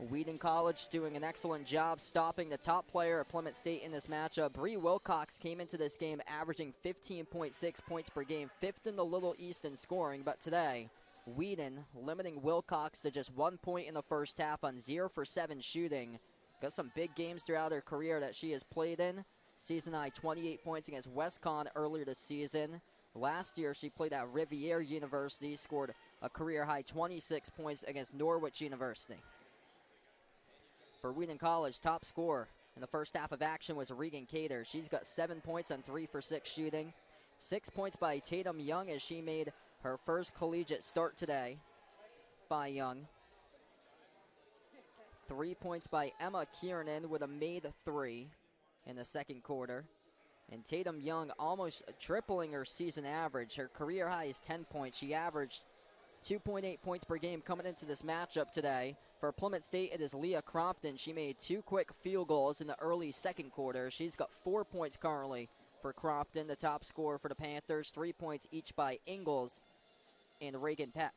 Wheaton College doing an excellent job stopping the top player of Plymouth State in this matchup. Bree Wilcox came into this game averaging 15.6 points per game, fifth in the Little East in scoring, but today, Wheaton limiting Wilcox to just 1 point in the first half on 0 for 7 shooting. Got some big games throughout her career that she has played in. Season high 28 points against WestCon earlier this season. Last year, she played at Rivier University, scored a career high 26 points against Norwich University. For Wheaton College, top scorer in the first half of action was Regan Cater. She's got 7 points on 3 for 6 shooting. 6 points by Tatum Young as she made her first collegiate start today by Young. 3 points by Emma Kiernan with a made 3 in the second quarter. And Tatum Young almost tripling her season average. Her career high is 10 points. She averaged 2.8 points per game coming into this matchup today. For Plymouth State, it is Leah Crompton. She made 2 quick field goals in the early second quarter. She's got 4 points currently for Crompton, the top scorer for the Panthers. 3 points each by Ingalls and Reagan Peck.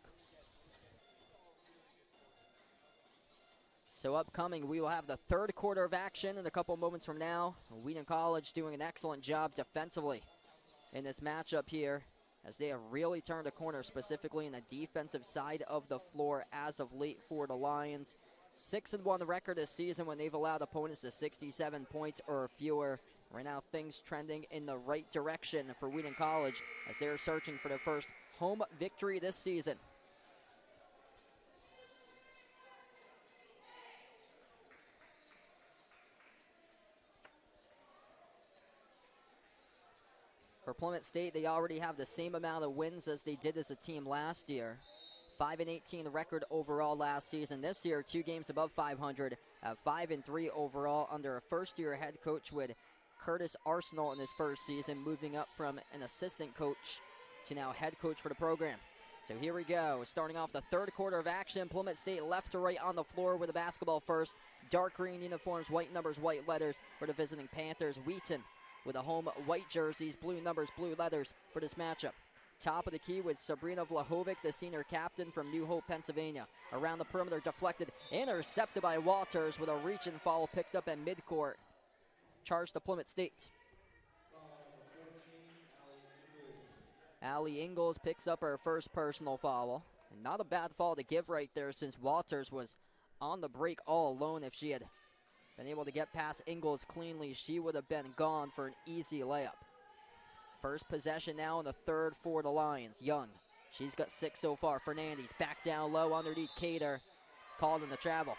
So upcoming, we will have the third quarter of action in a couple moments from now. Wheaton College doing an excellent job defensively in this matchup here, as they have really turned a corner, specifically in the defensive side of the floor as of late for the Lions. 6-1 record this season when they've allowed opponents to 67 points or fewer. Right now, things trending in the right direction for Wheaton College as they're searching for their first home victory this season. For Plymouth State, they already have the same amount of wins as they did as a team last year. 5-18 record overall last season. This year, 2 games above 500, 5-3 overall under a first-year head coach with Curtis Arsenal in his first season, moving up from an assistant coach to now head coach for the program. So here we go, starting off the third quarter of action. Plymouth State left to right on the floor with the basketball first. Dark green uniforms, white numbers, white letters for the visiting Panthers. Wheaton with the home white jerseys, blue numbers, blue letters for this matchup. Top of the key with Sabrina Vlahovic, the senior captain from New Hope, Pennsylvania. Around the perimeter, deflected, intercepted by Walters with a reach and foul picked up at midcourt. Charged to Plymouth State. Allie Ingalls picks up her first personal foul. And not a bad foul to give right there, since Walters was on the break all alone. If she had been able to get past Ingalls cleanly, she would have been gone for an easy layup. First possession now in the third for the Lions. Young, she's got 6 so far. Fernandez back down low underneath Cater, called in the travel.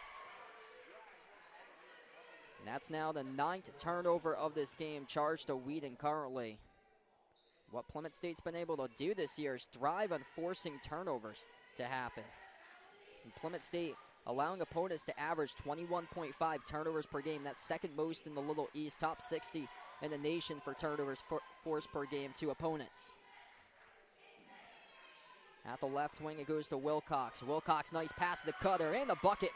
And that's now the 9th turnover of this game, charged to Wheaton currently. What Plymouth State's been able to do this year is thrive on forcing turnovers to happen. And Plymouth State allowing opponents to average 21.5 turnovers per game. That's second most in the Little East, top 60 in the nation for turnovers forced per game to opponents. At the left wing, it goes to Wilcox. Wilcox, nice pass to the cutter, and the bucket.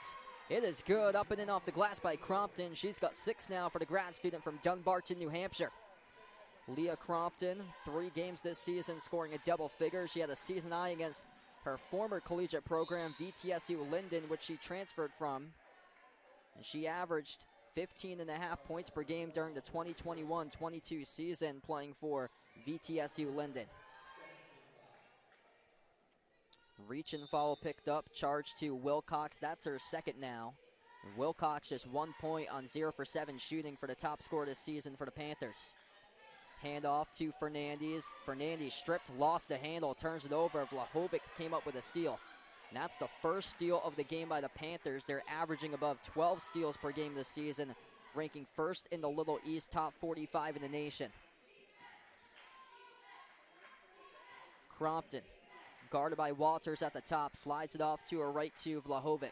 It is good, up and in off the glass by Crompton. She's got 6 now for the grad student from Dunbarton, New Hampshire. Leah Crompton, 3 games this season scoring a double figure. She had a season high against her former collegiate program, VTSU Linden, which she transferred from. And she averaged 15.5 points per game during the 2021-22 season playing for VTSU Linden. Reach and foul picked up, charge to Wilcox. That's her second now. Wilcox just 1 point on 0 for 7 shooting for the top scorer this season for the Panthers. Handoff to Fernandez. Fernandez stripped, lost the handle, turns it over. Vlahovic came up with a steal. And that's the first steal of the game by the Panthers. They're averaging above 12 steals per game this season, ranking first in the Little East, top 45 in the nation. Crompton, guarded by Walters at the top, slides it off to her right to Vlahovic.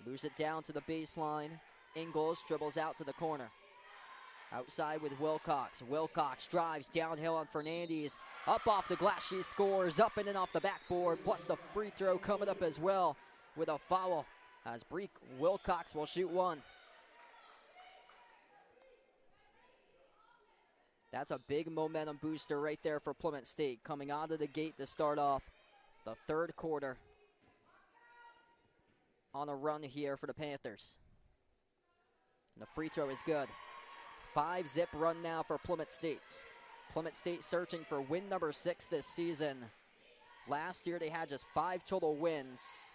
Moves it down to the baseline. Ingles dribbles out to the corner. Outside with Wilcox. Wilcox drives downhill on Fernandez. Up off the glass, she scores. Up and in off the backboard, plus the free throw coming up as well with a foul as Bree Wilcox will shoot one. That's a big momentum booster right there for Plymouth State, coming out of the gate to start off the third quarter on a run here for the Panthers. And the free throw is good. 5-zip run now for Plymouth State. Plymouth State searching for win number 6 this season. Last year they had just 5 total wins.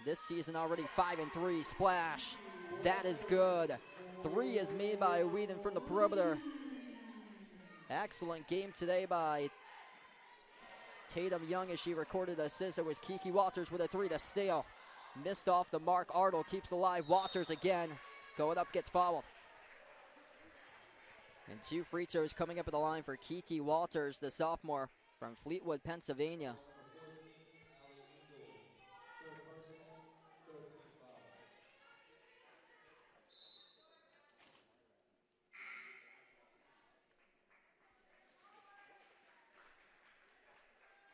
This season already 5-3. Splash. That is good. 3 is made by Wheaton from the perimeter. Excellent game today by Tatum Young as she recorded an assist. It was Kiki Walters with a 3 to steal. Missed off the mark. Arnold keeps alive. Walters again. Going up, gets fouled. And 2 free throws coming up at the line for Kiki Walters, the sophomore from Fleetwood, Pennsylvania.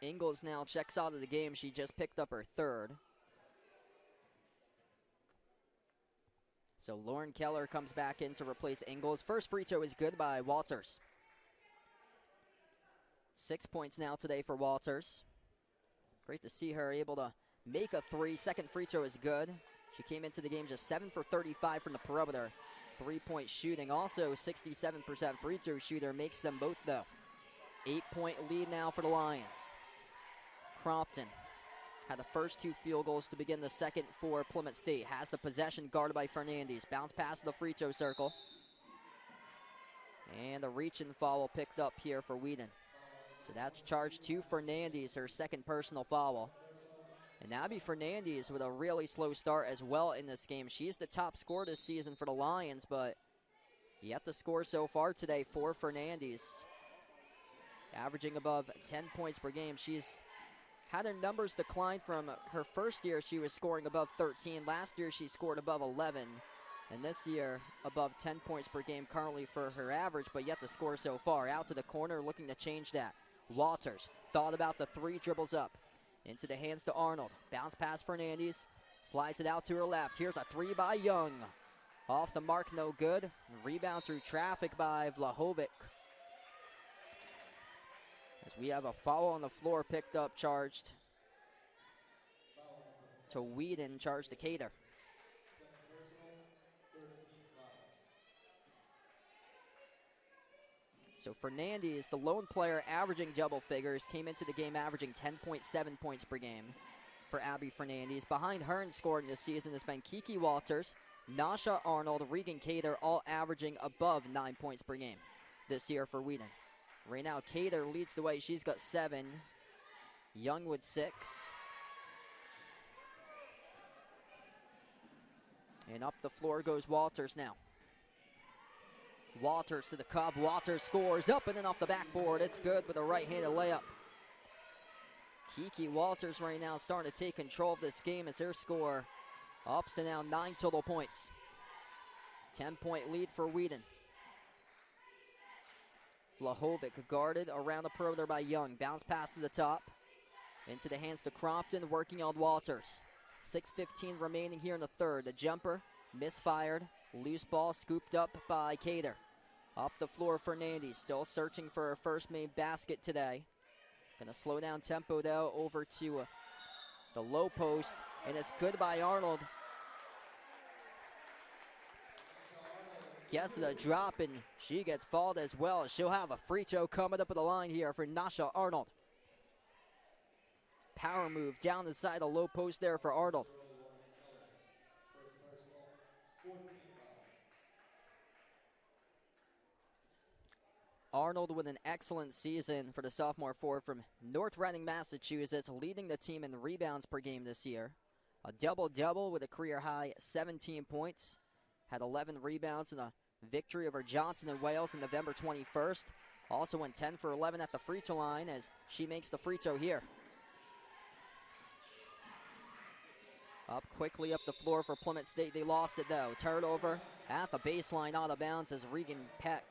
Ingles now checks out of the game. She just picked up her 3rd. So Lauren Keller comes back in to replace Ingles. First free throw is good by Walters. 6 points now today for Walters. Great to see her able to make a 3. Second free throw is good. She came into the game just 7 for 35 from the perimeter. 3-point shooting, also 67% free throw shooter, makes them both though. 8-point lead now for the Lions. Crompton had the first 2 field goals to begin the second for Plymouth State. Has the possession guarded by Fernandez. Bounce pass to the free throw circle. And a reach and foul picked up here for Wheaton. So that's charged to Fernandez, her second personal foul. And Abby Fernandez with a really slow start as well in this game. She's the top scorer this season for the Lions, but yet the score so far today for Fernandez. Averaging above 10 points per game. She's had her numbers decline from her first year. She was scoring above 13. Last year she scored above 11. And this year above 10 points per game currently for her average, but yet the score so far. Out to the corner looking to change that. Walters thought about the 3, dribbles up. Into the hands to Arnold. Bounce pass Fernandez. Slides it out to her left. Here's a 3 by Young. Off the mark, no good. Rebound through traffic by Vlahovic. As we have a foul on the floor picked up, charged to Wheaton, charged to Cater. So Fernandez, the lone player averaging double figures, came into the game averaging 10.7 points per game for Abby Fernandez. Behind her in scoring this season has been Kiki Walters, Nasha Arnold, Regan Cater, all averaging above 9 points per game this year for Wheaton. Right now, Cater leads the way. She's got 7. Young with 6. And up the floor goes Walters now. Walters to the cup. Walters scores up and then off the backboard. It's good with a right-handed layup. Kiki Walters right now starting to take control of this game as her score ups to now 9 total points. 10-point lead for Wheaton. Vlahovic guarded around the perimeter by Young. Bounce pass to the top. Into the hands to Crompton, working on Walters. 6:15 remaining here in the third. The jumper misfired. Loose ball scooped up by Cater. Up the floor for Nandy, still searching for her first made basket today. Gonna slow down tempo though, over to the low post, and it's good by Arnold. Gets the drop, and she gets fouled as well. She'll have a free throw coming up at the line here for Nasha Arnold. Power move down the side of the low post there for Arnold. Arnold with an excellent season for the sophomore forward from North Reading, Massachusetts, leading the team in rebounds per game this year. A double-double with a career-high 17 points. Had 11 rebounds in a victory over Johnson and Wales on November 21st. Also went 10 for 11 at the free throw line as she makes the free throw here. Up quickly up the floor for Plymouth State. They lost it though. Turnover at the baseline, out of bounds as Regan Peck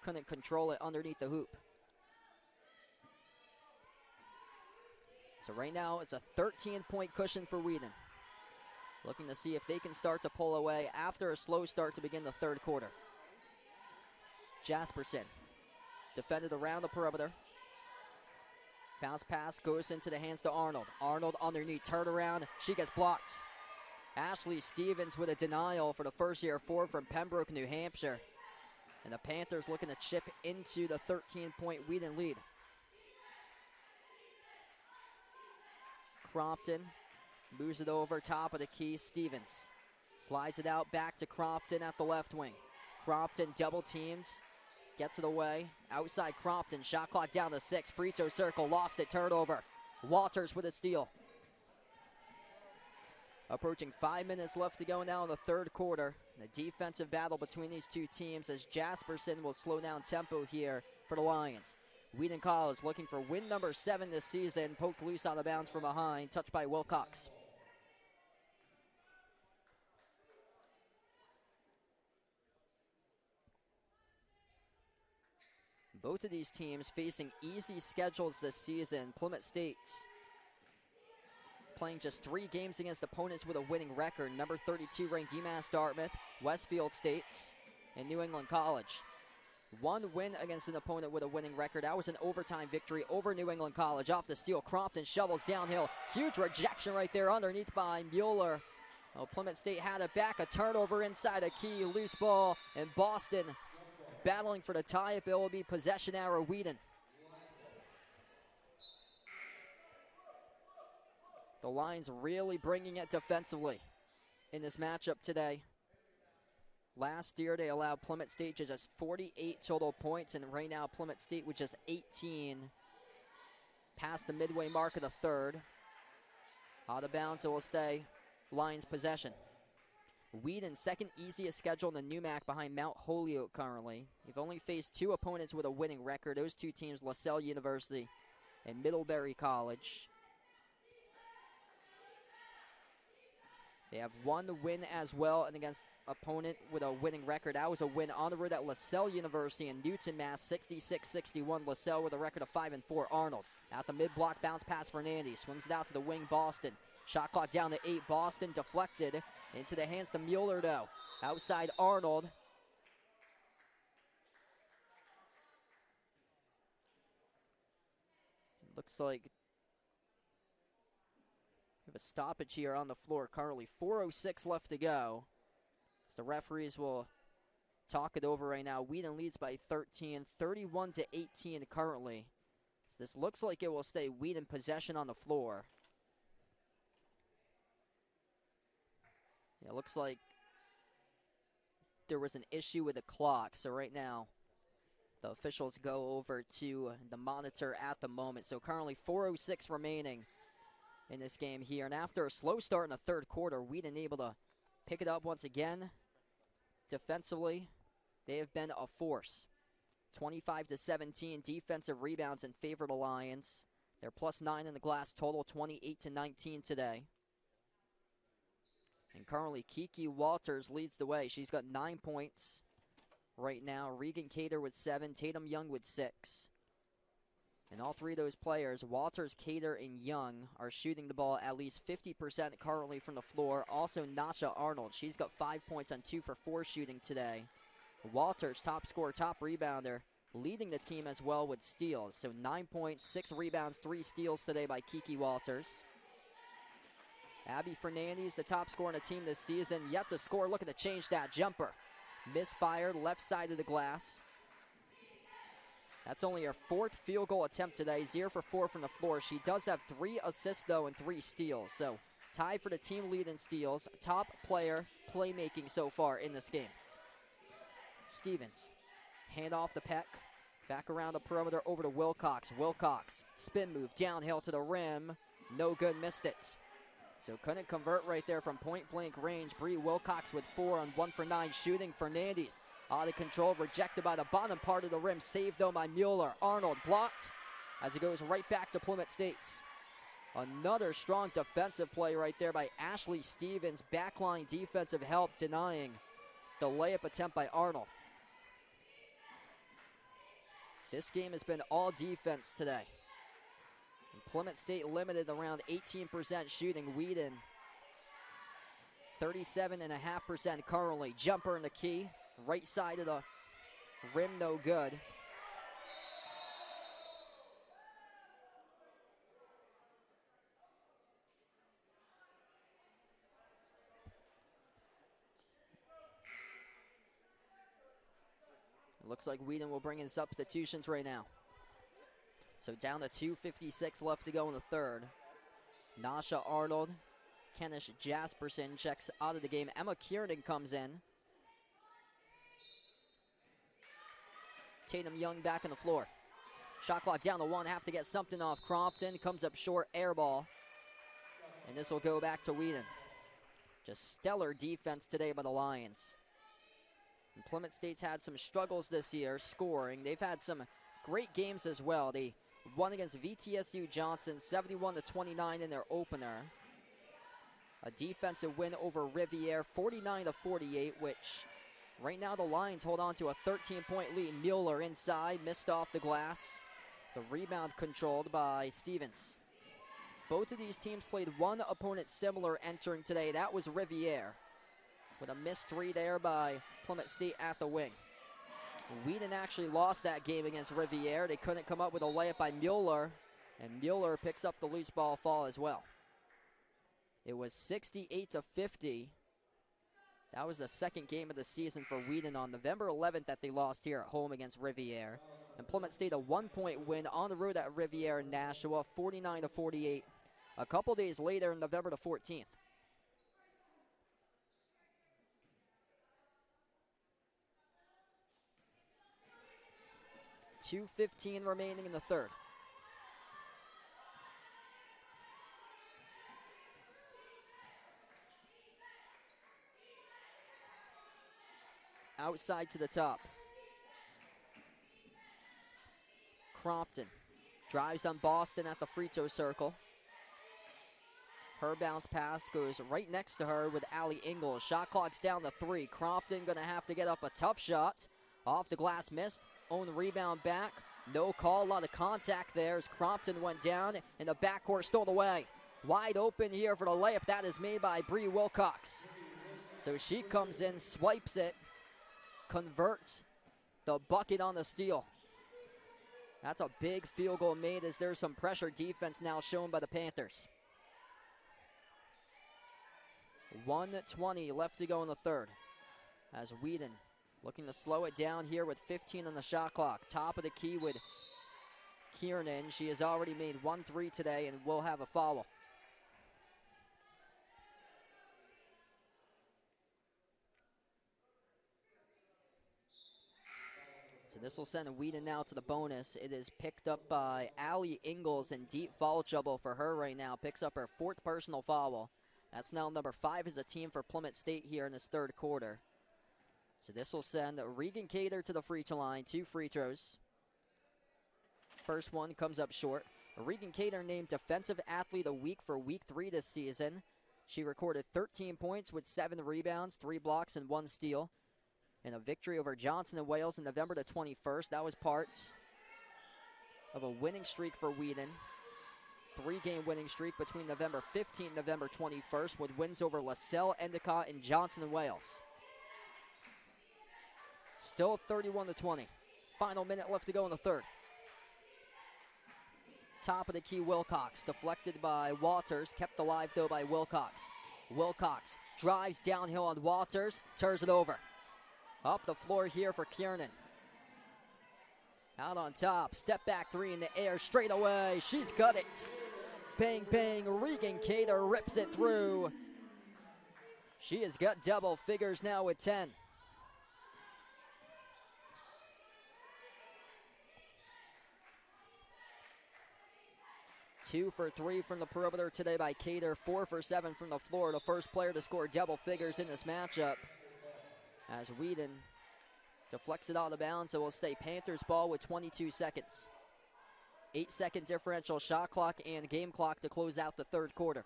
couldn't control it underneath the hoop. So right now it's a 13-point cushion for Wheaton. Looking to see if they can start to pull away after a slow start to begin the third quarter. Jasperson defended around the perimeter. Bounce pass goes into the hands to Arnold. Arnold underneath, turnaround, she gets blocked. Ashley Stevens with a denial for the first-year forward from Pembroke, New Hampshire. And the Panthers looking to chip into the 13-point Wheaton lead. Crompton moves it over, top of the key, Stevens. Slides it out, back to Crompton at the left wing. Crompton double teams, gets it away. Outside Crompton, shot clock down to 6. Free throw circle, lost it, turnover. Walters with a steal. Approaching 5 minutes left to go now in the third quarter. The defensive battle between these two teams as Jasperson will slow down tempo here for the Lions. Wheaton College looking for win number 7 this season. Poked loose out of bounds from behind, touched by Wilcox. Both of these teams facing easy schedules this season. Plymouth State's playing just 3 games against opponents with a winning record. Number 32 ranked UMass Dartmouth, Westfield States, and New England College. 1 win against an opponent with a winning record. That was an overtime victory over New England College. Off the steal, Crompton shovels downhill. Huge rejection right there underneath by Mueller. Oh, Plymouth State had it back. A turnover inside a key, loose ball, and Boston battling for the tie. It will be possession arrow Wheaton. The Lions really bringing it defensively in this matchup today. Last year they allowed Plymouth State to just 48 total points, and right now Plymouth State with just 18 past the midway mark of the third. Out of bounds, it will stay Lions possession. Wheaton's second easiest schedule in the NUMAC behind Mount Holyoke currently. You've only faced 2 opponents with a winning record. Those 2 teams, LaSalle University and Middlebury College. They have 1 win as well, and against opponent with a winning record. That was a win on the road at LaSalle University in Newton, Mass, 66-61. LaSalle with a record of 5-4. Arnold at the mid-block, bounce pass Fernandes. Swings it out to the wing, Boston. Shot clock down to 8. Boston deflected into the hands to Mueller, though. Outside Arnold. Looks like we have a stoppage here on the floor currently. 4:06 left to go. The referees will talk it over right now. Wheaton leads by 13, 31-18 currently. So this looks like it will stay Wheaton possession on the floor. Yeah, it looks like there was an issue with the clock. So right now, the officials go over to the monitor at the moment. So currently 4:06 remaining in this game here. And after a slow start in the third quarter, Wheaton able to pick it up once again. Defensively, they have been a force. 25-17 defensive rebounds in favor of the Lions. They're +9 in the glass total, 28-19 today. And currently, Kiki Walters leads the way. She's got 9 points right now. Regan Cater with 7, Tatum Young with 6. And all 3 of those players, Walters, Cater, and Young, are shooting the ball at least 50% currently from the floor. Also, Nacha Arnold. She's got 5 points on 2 for 4 shooting today. Walters, top scorer, top rebounder, leading the team as well with steals. So 9 points, 6 rebounds, 3 steals today by Kiki Walters. Abby Fernandez, the top scorer on the team this season, yet to score, looking to change that jumper. Misfired, left side of the glass. That's only her 4th field goal attempt today, 0 for 4 from the floor. She does have 3 assists, though, and 3 steals. So tied for the team lead in steals. Top player playmaking so far in this game. Stevens, hand off the Peck. Back around the perimeter over to Wilcox. Wilcox, spin move, downhill to the rim. No good, missed it. So couldn't convert right there from point-blank range. Bree Wilcox with 4 on 1 for 9 shooting. Fernandez out of control, rejected by the bottom part of the rim. Saved, though, by Mueller. Arnold blocked as it goes right back to Plymouth State. Another strong defensive play right there by Ashley Stevens. Backline defensive help denying the layup attempt by Arnold. This game has been all defense today. Plymouth State limited around 18% shooting. Wheaton, 37.5% currently. Jumper in the key. Right side of the rim, no good. Looks like Wheaton will bring in substitutions right now. So down to 2:56 left to go in the third. Nasha Arnold, Kenish Jasperson checks out of the game. Emma Kiernan comes in. Tatum Young back on the floor. Shot clock down to 1, have to get something off. Crompton comes up short, air ball. And this will go back to Wheaton. Just stellar defense today by the Lions. And Plymouth State's had some struggles this year scoring. They've had some great games as well. They won against VTSU Johnson 71-29 in their opener. A defensive win over Riviere 49-48, which right now the Lions hold on to a 13-point lead. Mueller inside, missed off the glass. The rebound controlled by Stevens. Both of these teams played one opponent similar entering today. That was Riviere, with a missed 3 there by Plymouth State at the wing. Wheaton actually lost that game against Riviere. They couldn't come up with a layup by Mueller, and Mueller picks up the loose ball fall as well. It was 68-50. That was the second game of the season for Wheaton on November 11th that they lost here at home against Riviere. And Plymouth State a 1-point win on the road at Riviere in Nashua, 49-48. A couple days later, November the 14th. 2:15 remaining in the third. Outside to the top. Crompton drives on Boston at the free throw circle. Her bounce pass goes right next to her with Allie Ingalls. Shot clock's down to 3. Crompton going to have to get up a tough shot. Off the glass, missed. Own rebound back. No call. A lot of contact there as Crompton went down and the backcourt stole away. Wide open here for the layup. That is made by Bree Wilcox. So she comes in, swipes it, converts the bucket on the steal. That's a big field goal made as there's some pressure defense now shown by the Panthers. 1:20 left to go in the third as Wheaton looking to slow it down here with 15 on the shot clock. Top of the key with Kiernan. She has already made 1 3 today and will have a foul. So this will send Wheaton now to the bonus. It is picked up by Allie Ingalls in deep foul trouble for her right now. Picks up her 4th personal foul. That's now number 5 as a team for Plymouth State here in this third quarter. So this will send Regan Cater to the free throw line. 2 free throws. First one comes up short. Regan Cater named Defensive Athlete of the Week for Week 3 this season. She recorded 13 points with 7 rebounds, 3 blocks, and 1 steal in a victory over Johnson and Wales on November the 21st. That was part of a winning streak for Wheaton. 3-game winning streak between November 15th and November 21st with wins over LaSalle, Endicott, and Johnson and Wales. Still 31-20. Final minute left to go in the third. Top of the key, Wilcox, deflected by Walters, kept alive though by Wilcox. Wilcox drives downhill on Walters, turns it over. Up the floor here for Kiernan. Out on top, step back three in the air, straight away, she's got it. Bang, bang, Regan Cater rips it through. She has got double figures now with 10. Two for three from the perimeter today by Cater. 4 for 7 from the floor. The first player to score double figures in this matchup. As Wheaton deflects it out of bounds, so it will stay Panthers ball with 22 seconds. 8-second differential shot clock and game clock to close out the third quarter.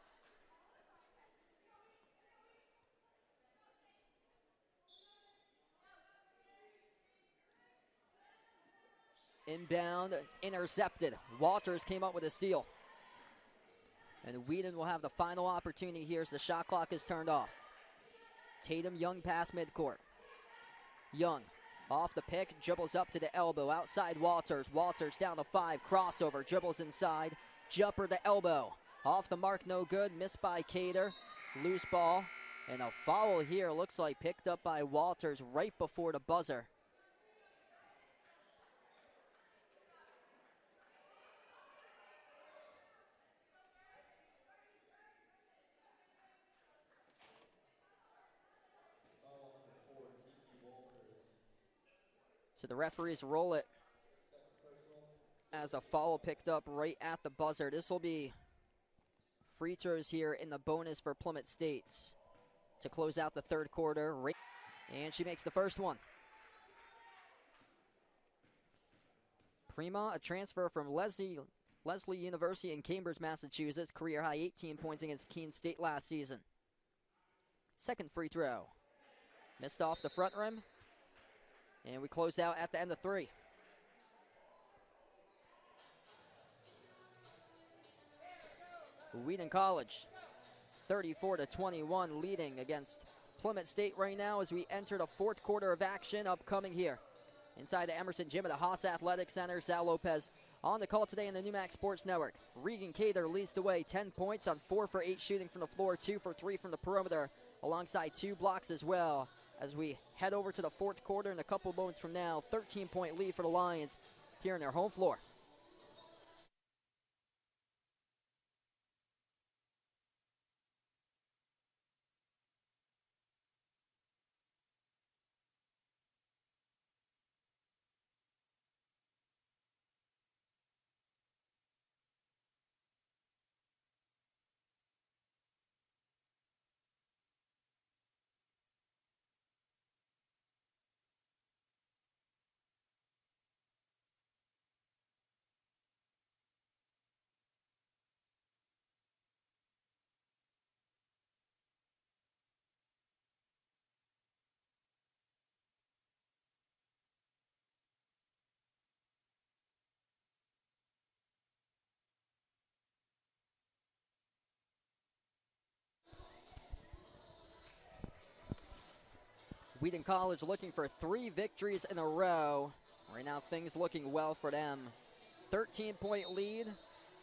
Inbound, intercepted. Walters came up with a steal. And Wheaton will have the final opportunity here as the shot clock is turned off. Tatum, Young pass midcourt. Young off the pick, dribbles up to the elbow. Outside Walters. Walters down to 5. Crossover, dribbles inside. Jumper to elbow. Off the mark, no good. Missed by Cater. Loose ball. And a foul here looks like picked up by Walters right before the buzzer. So the referees roll it as a foul picked up right at the buzzer. This will be free throws here in the bonus for Plymouth State to close out the third quarter. And she makes the first one. Prima, a transfer from Leslie University in Cambridge, Massachusetts. Career high 18 points against Keene State last season. Second free throw. Missed off the front rim. And we close out at the end of 3. Wheaton College, 34-21, leading against Plymouth State right now as we enter the fourth quarter of action upcoming here. Inside the Emerson Gym at the Haas Athletic Center, Sal Lopez on the call today in the NewMax Sports Network. Regan Cater leads the way, 10 points on 4 for 8 shooting from the floor, 2 for 3 from the perimeter, alongside 2 blocks as well. As we head over to the fourth quarter in a couple moments from now, 13-point lead for the Lions here in their home floor. Wheaton College looking for 3 victories in a row. Right now, things looking well for them. 13-point lead,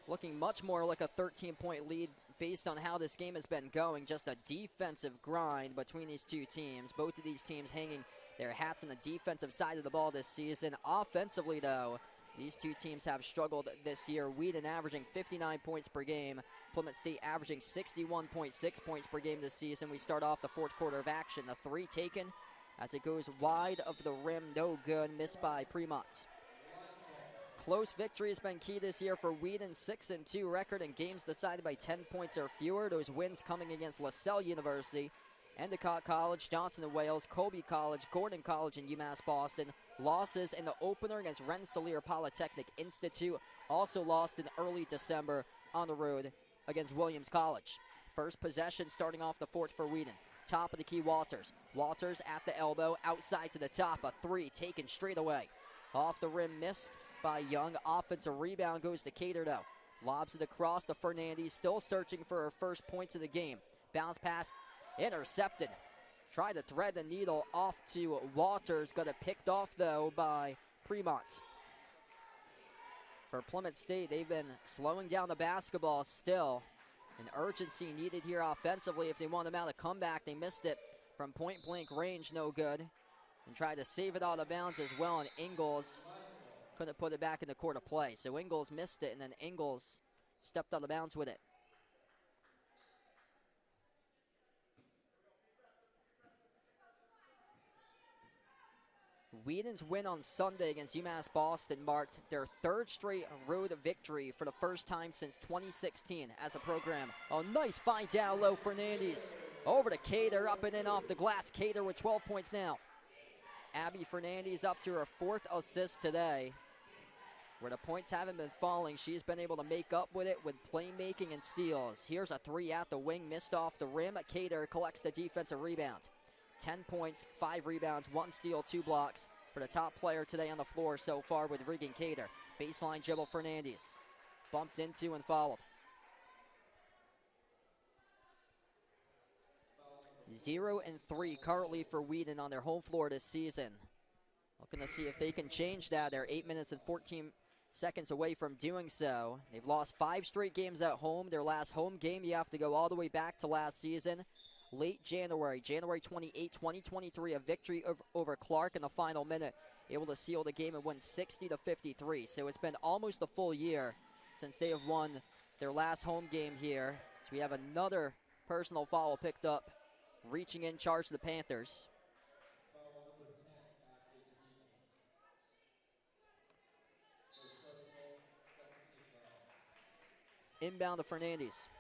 looking much more like a 13-point lead based on how this game has been going. Just a defensive grind between these two teams. Both of these teams hanging their hats on the defensive side of the ball this season. Offensively, though, these two teams have struggled this year. Wheaton averaging 59 points per game. Plymouth State averaging 61.6 points per game this season. We start off the fourth quarter of action. The 3 taken as it goes wide of the rim. No good. Missed by Premont. Close victory has been key this year for Wheaton. 6-2 record in games decided by 10 points or fewer. Those wins coming against LaSalle University, Endicott College, Johnson & Wales, Colby College, Gordon College, and UMass Boston. Losses in the opener against Rensselaer Polytechnic Institute. Also lost in early December on the road against Williams College. First possession starting off the fourth for Wheaton. Top of the key, Walters. Walters at the elbow, outside to the top. A 3 taken straight away. Off the rim, missed by Young. Offensive rebound goes to Cater, though. Lobs it across to Fernandez, still searching for her first points of the game. Bounce pass, intercepted. Tried to thread the needle off to Walters. Got it picked off, though, by Fremont. For Plymouth State, they've been slowing down the basketball still. An urgency needed here offensively if they want to mount a comeback. They missed it from point-blank range, no good. And tried to save it out of bounds as well, and Ingles couldn't put it back in the court of play. So Ingles missed it, and then Ingles stepped out of bounds with it. Wheaton's win on Sunday against UMass Boston marked their third straight road victory for the first time since 2016 as a program. Oh, nice find down low, Fernandez. Over to Cater, up and in off the glass. Cater with 12 points now. Abby Fernandez up to her 4th assist today. Where the points haven't been falling, she's been able to make up with it with playmaking and steals. Here's a 3 at the wing, missed off the rim. Cater collects the defensive rebound. 10 points, 5 rebounds, 1 steal, 2 blocks for the top player today on the floor so far with Regan Cater. Baseline dribble, Fernandez. Bumped into and fouled. 0-3 currently for Wheaton on their home floor this season. Looking to see if they can change that. They're 8 minutes and 14 seconds away from doing so. They've lost 5 straight games at home. Their last home game, you have to go all the way back to last season. Late January 28, 2023, a victory over Clark in the final minute, able to seal the game and win 60-53. So it's been almost a full year since they have won their last home game here. So we have another personal foul picked up, reaching in charge of the Panthers. Inbound to Fernandez.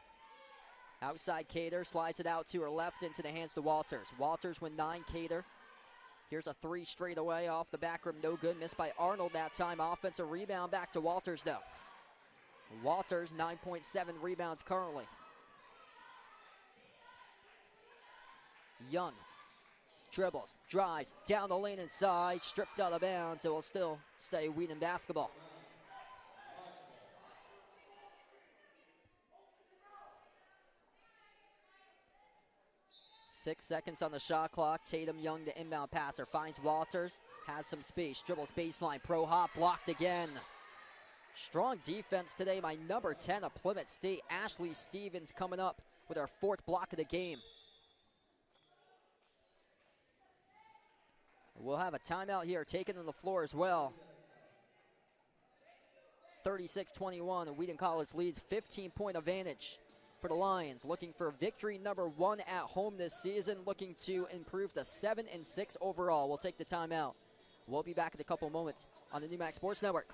Outside Cater, slides it out to her left into the hands to Walters. Walters with 9, Cater. Here's a 3 straight away off the back rim, no good. Missed by Arnold that time. Offensive rebound back to Walters, though. Walters, 9.7 rebounds currently. Young dribbles, drives, down the lane inside, stripped out of bounds. It will still stay Wheaton basketball. 6 seconds on the shot clock. Tatum Young, the inbound passer, finds Walters, has some space, dribbles baseline, pro hop, blocked again. Strong defense today by number 10 of Plymouth State, Ashley Stevens, coming up with her 4th block of the game. We'll have a timeout here taken on the floor as well. 36-21, Wheaton College leads, 15-point advantage for the Lions, looking for victory number 1 at home this season, looking to improve to 7-6 overall. We'll take the timeout. We'll be back in a couple moments on the NewMax Sports Network.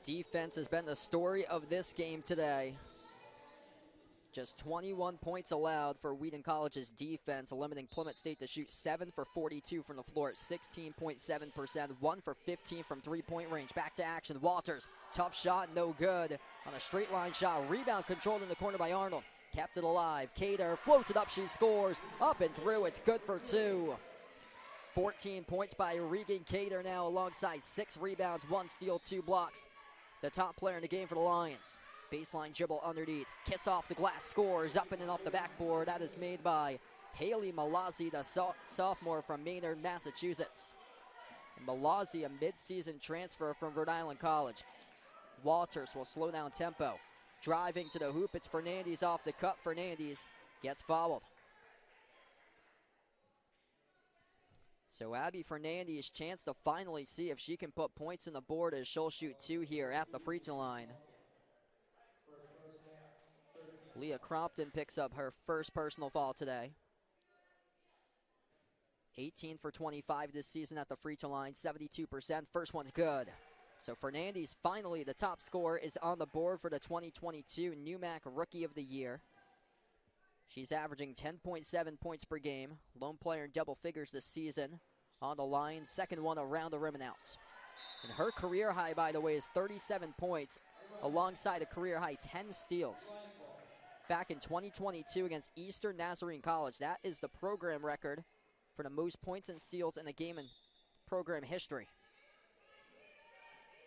Defense has been the story of this game today. Just 21 points allowed for Wheaton College's defense, limiting Plymouth State to shoot 7 for 42 from the floor at 16.7%, 1 for 15 from three-point range. Back to action, Walters, tough shot, no good. On a straight line shot, rebound controlled in the corner by Arnold. Kept it alive, Cater floats it up, she scores, up and through, it's good for 2. 14 points by Regan Cater now, alongside 6 rebounds, 1 steal, 2 blocks. The top player in the game for the Lions. Baseline dribble underneath. Kiss off the glass, scores up and in off the backboard. That is made by Haley Malazzi, the sophomore from Maynard, Massachusetts. And Malazzi, a mid-season transfer from Rhode Island College. Walters will slow down tempo. Driving to the hoop, it's Fernandez off the cut. Fernandez gets fouled. So Abby Fernandez, chance to finally see if she can put points on the board as she'll shoot 2 here at the free throw line. Leah Crompton picks up her first personal foul today. 18 for 25 this season at the free throw line, 72%. First one's good. So Fernandez, finally the top scorer, is on the board for the 2022 NewMac Rookie of the Year. She's averaging 10.7 points per game. Lone player in double figures this season on the line. Second one around the rim and out. And her career high, by the way, is 37 points, alongside a career high 10 steals. Back in 2022 against Eastern Nazarene College, that is the program record for the most points and steals in a game in program history.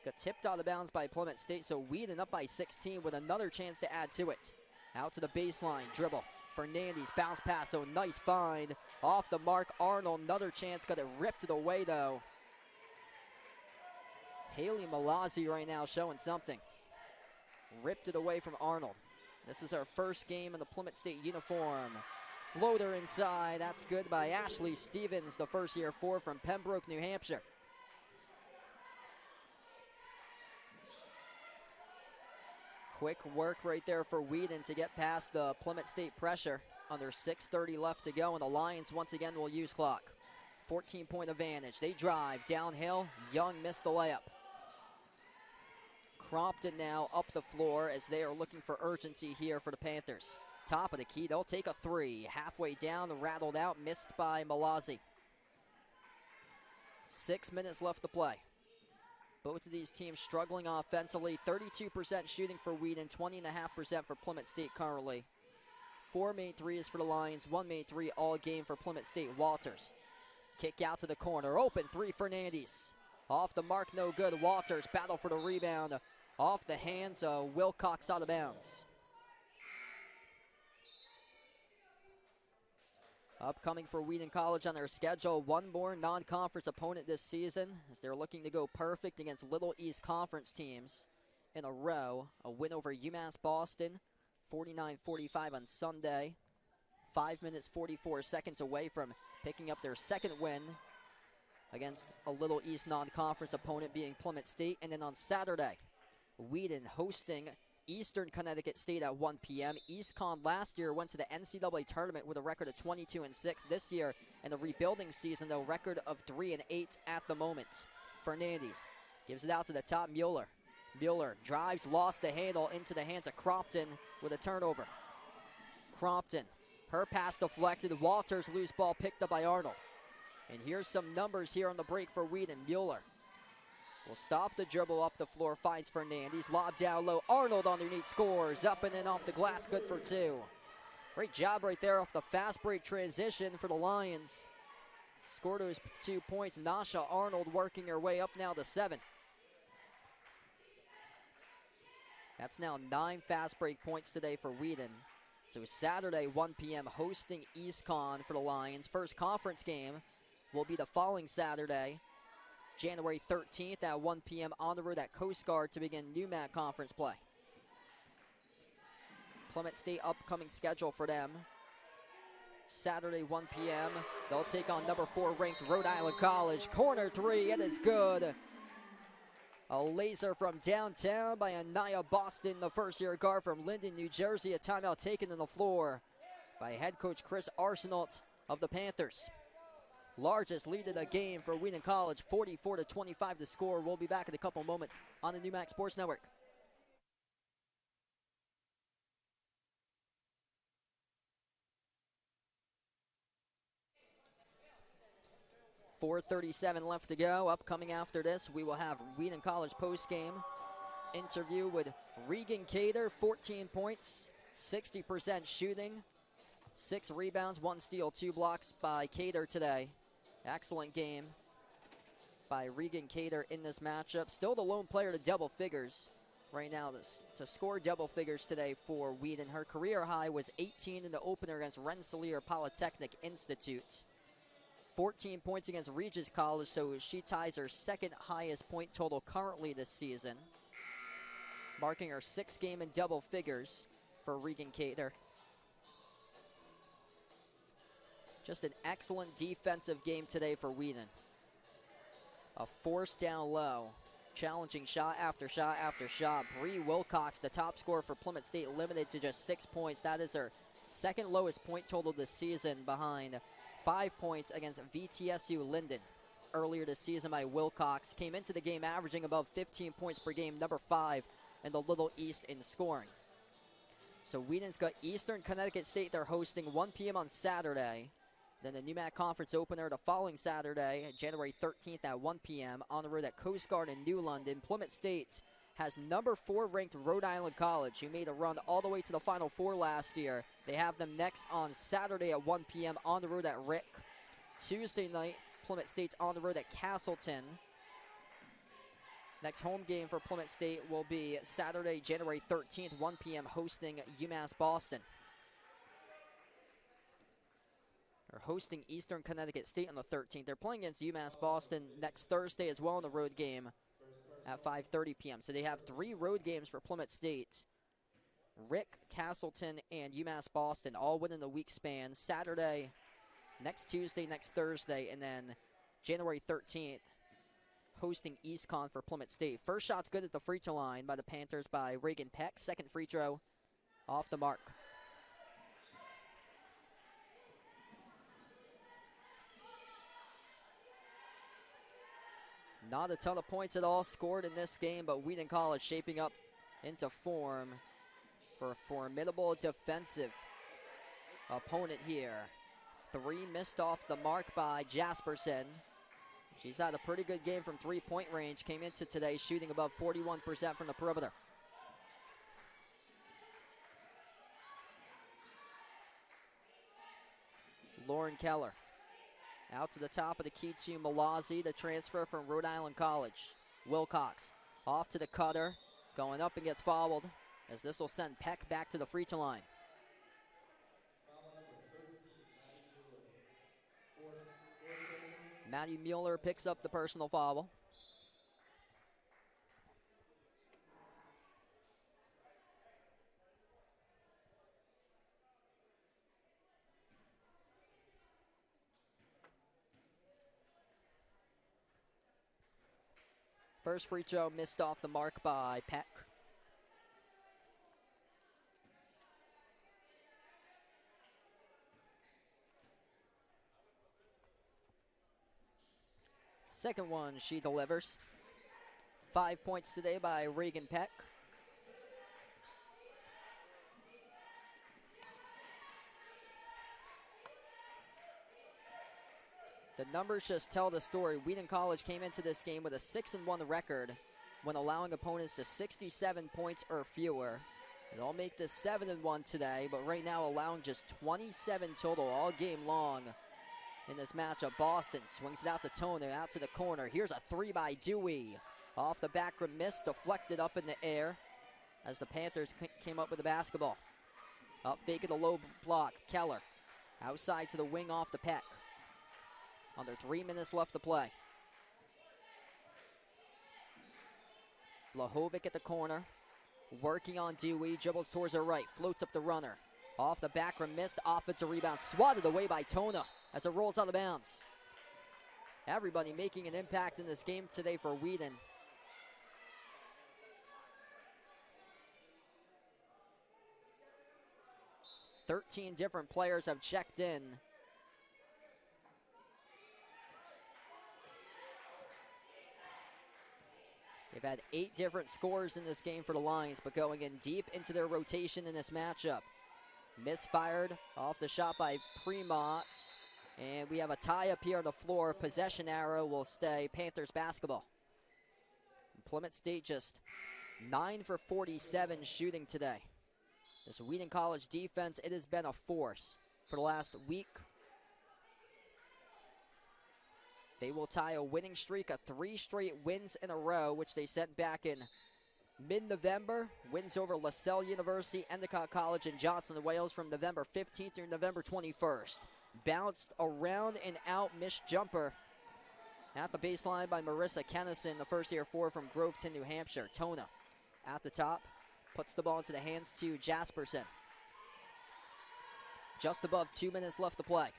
Got tipped out of bounds by Plymouth State, so Wheaton up by 16 with another chance to add to it. Out to the baseline, dribble. Fernandez, bounce pass, so nice find. Off the mark, Arnold, another chance, got it ripped it away though. Haley Malazzi right now showing something. Ripped it away from Arnold. This is our first game in the Plymouth State uniform. Floater inside, that's good by Ashley Stevens, the first year 4 from Pembroke, New Hampshire. Quick work right there for Wheaton to get past the Plymouth State pressure. Under 6:30 left to go, and the Lions once again will use clock. 14-point advantage. They drive downhill. Young missed the layup. Crompton now up the floor as they are looking for urgency here for the Panthers. Top of the key, they'll take a 3. Halfway down, rattled out, missed by Malazzi. 6 minutes left to play. Both of these teams struggling offensively. 32% shooting for Wheaton, 20.5% for Plymouth State currently. 4 made threes for the Lions, 1 made 3 all game for Plymouth State. Walters. Kick out to the corner. Open 3, Fernandez. Off the mark, no good. Walters battle for the rebound. Off the hands of Wilcox, out of bounds. Upcoming for Wheaton College on their schedule, one more non-conference opponent this season as they're looking to go perfect against Little East Conference teams in a row. A win over UMass Boston, 49-45 on Sunday. 5 minutes, 44 seconds away from picking up their second win against a Little East non-conference opponent being Plymouth State. And then on Saturday, Wheaton hosting Eastern Connecticut State at 1 p.m. EastCon last year went to the NCAA tournament with a record of 22-6. This year, in the rebuilding season, a record of 3-8 at the moment. Fernandez gives it out to the top, Mueller. Mueller drives, lost the handle into the hands of Crompton with a turnover. Crompton, her pass deflected. Walters, loose ball picked up by Arnold. And here's some numbers here on the break for Wheaton. Mueller will stop the dribble up the floor, finds Fernandez, lob down low. Arnold underneath, scores, up and in off the glass, good for 2. Great job right there off the fast break transition for the Lions. Scored those 2 points. Nasha Arnold working her way up now to 7. That's now 9 fast break points today for Wheaton. So Saturday, 1 p.m., hosting EastCon for the Lions. First conference game will be the following Saturday, January 13th at 1 p.m. on the road at Coast Guard to begin NewMat Conference play. Plymouth State upcoming schedule for them. Saturday, 1 p.m. They'll take on number 4 ranked Rhode Island College. Corner 3, it is good. A laser from downtown by Anaya Boston, the first-year guard from Linden, New Jersey. A timeout taken on the floor by head coach Chris Arsenault of the Panthers. Largest lead of the game for Wheaton College, 44-25 to score. We'll be back in a couple moments on the NewMax Sports Network. .437 left to go. Upcoming after this, we will have Wheaton College post-game interview with Regan Cater. 14 points, 60% shooting, 6 rebounds, 1 steal, 2 blocks by Cater today. Excellent game by Regan Cater in this matchup. Still the lone player to double figures right now to score double figures today for Wheaton. Her career high was 18 in the opener against Rensselaer Polytechnic Institute. 14 points against Regis College, so she ties her second highest point total currently this season, marking her 6th game in double figures for Regan Cater. Just an excellent defensive game today for Wheaton. A force down low, challenging shot after shot after shot. Bree Wilcox, the top scorer for Plymouth State, limited to just 6 points. That is her second lowest point total this season, behind 5 points against VTSU Linden earlier this season by Wilcox. Came into the game averaging above 15 points per game, number 5 in the Little East in scoring. So Wheaton's got Eastern Connecticut State they're hosting 1 p.m. on Saturday. Then the NEWMAC Conference opener the following Saturday, January 13th at 1 p.m. on the road at Coast Guard in New London. Plymouth State has number 4 ranked Rhode Island College, who made a run all the way to the Final Four last year. They have them next on Saturday at 1 p.m. on the road at Rick. Tuesday night, Plymouth State's on the road at Castleton. Next home game for Plymouth State will be Saturday, January 13th, 1 p.m., hosting UMass Boston. They're hosting Eastern Connecticut State on the 13th. They're playing against UMass Boston next Thursday as well in the road game at 5:30 p.m. So they have 3 road games for Plymouth State. Rick, Castleton, and UMass Boston all within the week span. Saturday, next Tuesday, next Thursday, and then January 13th, hosting EastCon for Plymouth State. First shot's good at the free throw line by the Panthers by Reagan Peck. Second free throw off the mark. Not a ton of points at all scored in this game, but Wheaton College shaping up into form for a formidable defensive opponent here. 3 missed off the mark by Jasperson. She's had a pretty good game from 3-point range. Came into today shooting above 41% from the perimeter. Lauren Keller out to the top of the key to Malazzi, the transfer from Rhode Island College. Wilcox off to the cutter, going up and gets fouled, as this will send Peck back to the free throw line. Maddie Mueller picks up the personal foul. First free throw missed off the mark by Peck. Second one she delivers. 5 points today by Reagan Peck. The numbers just tell the story. Wheaton College came into this game with a 6-1 record when allowing opponents to 67 points or fewer. They'll make this 7-1 today, but right now allowing just 27 total all game long in this matchup. Boston swings it out to Toner, out to the corner. Here's a 3 by Dewey. Off the back rim miss, deflected up in the air as the Panthers came up with the basketball. Up fake of the low block, Keller. Outside to the wing off the Peck. Under 3 minutes left to play. Vlahovic at the corner. Working on Dewey. Dribbles towards her right. Floats up the runner. Off the back rim missed. Offensive rebound. Swatted away by Tona as it rolls out of bounds. Everybody making an impact in this game today for Wheaton. Thirteen different players have checked in. They've had 8 different scores in this game for the Lions, but going in deep into their rotation in this matchup. Misfired off the shot by Premont. And we have a tie up here on the floor. Possession arrow will stay Panthers basketball. Plymouth State just 9 for 47 shooting today. This Wheaton College defense, it has been a force for the last week. They will tie a winning streak of 3 straight wins in a row, which they sent back in mid-November. Wins over LaSalle University, Endicott College, and Johnson Wales from November 15th through November 21st. Bounced around and out, missed jumper at the baseline by Marissa Kennison, the first-year forward from Groveton, New Hampshire. Tona at the top, puts the ball into the hands to Jasperson. Just above 2 minutes left to play.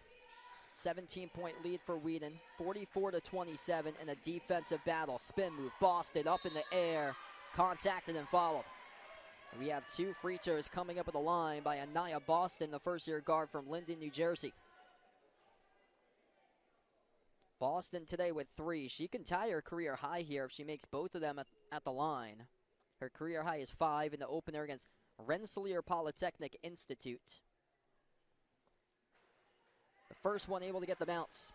17-point lead for Wheaton, 44-27 in a defensive battle. Spin move, Boston up in the air, contacted and fouled. And we have 2 free throws coming up at the line by Anaya Boston, the first-year guard from Linden, New Jersey. Boston today with 3. She can tie her career high here if she makes both of them at the line. Her career high is 5 in the opener against Rensselaer Polytechnic Institute. The first one able to get the bounce.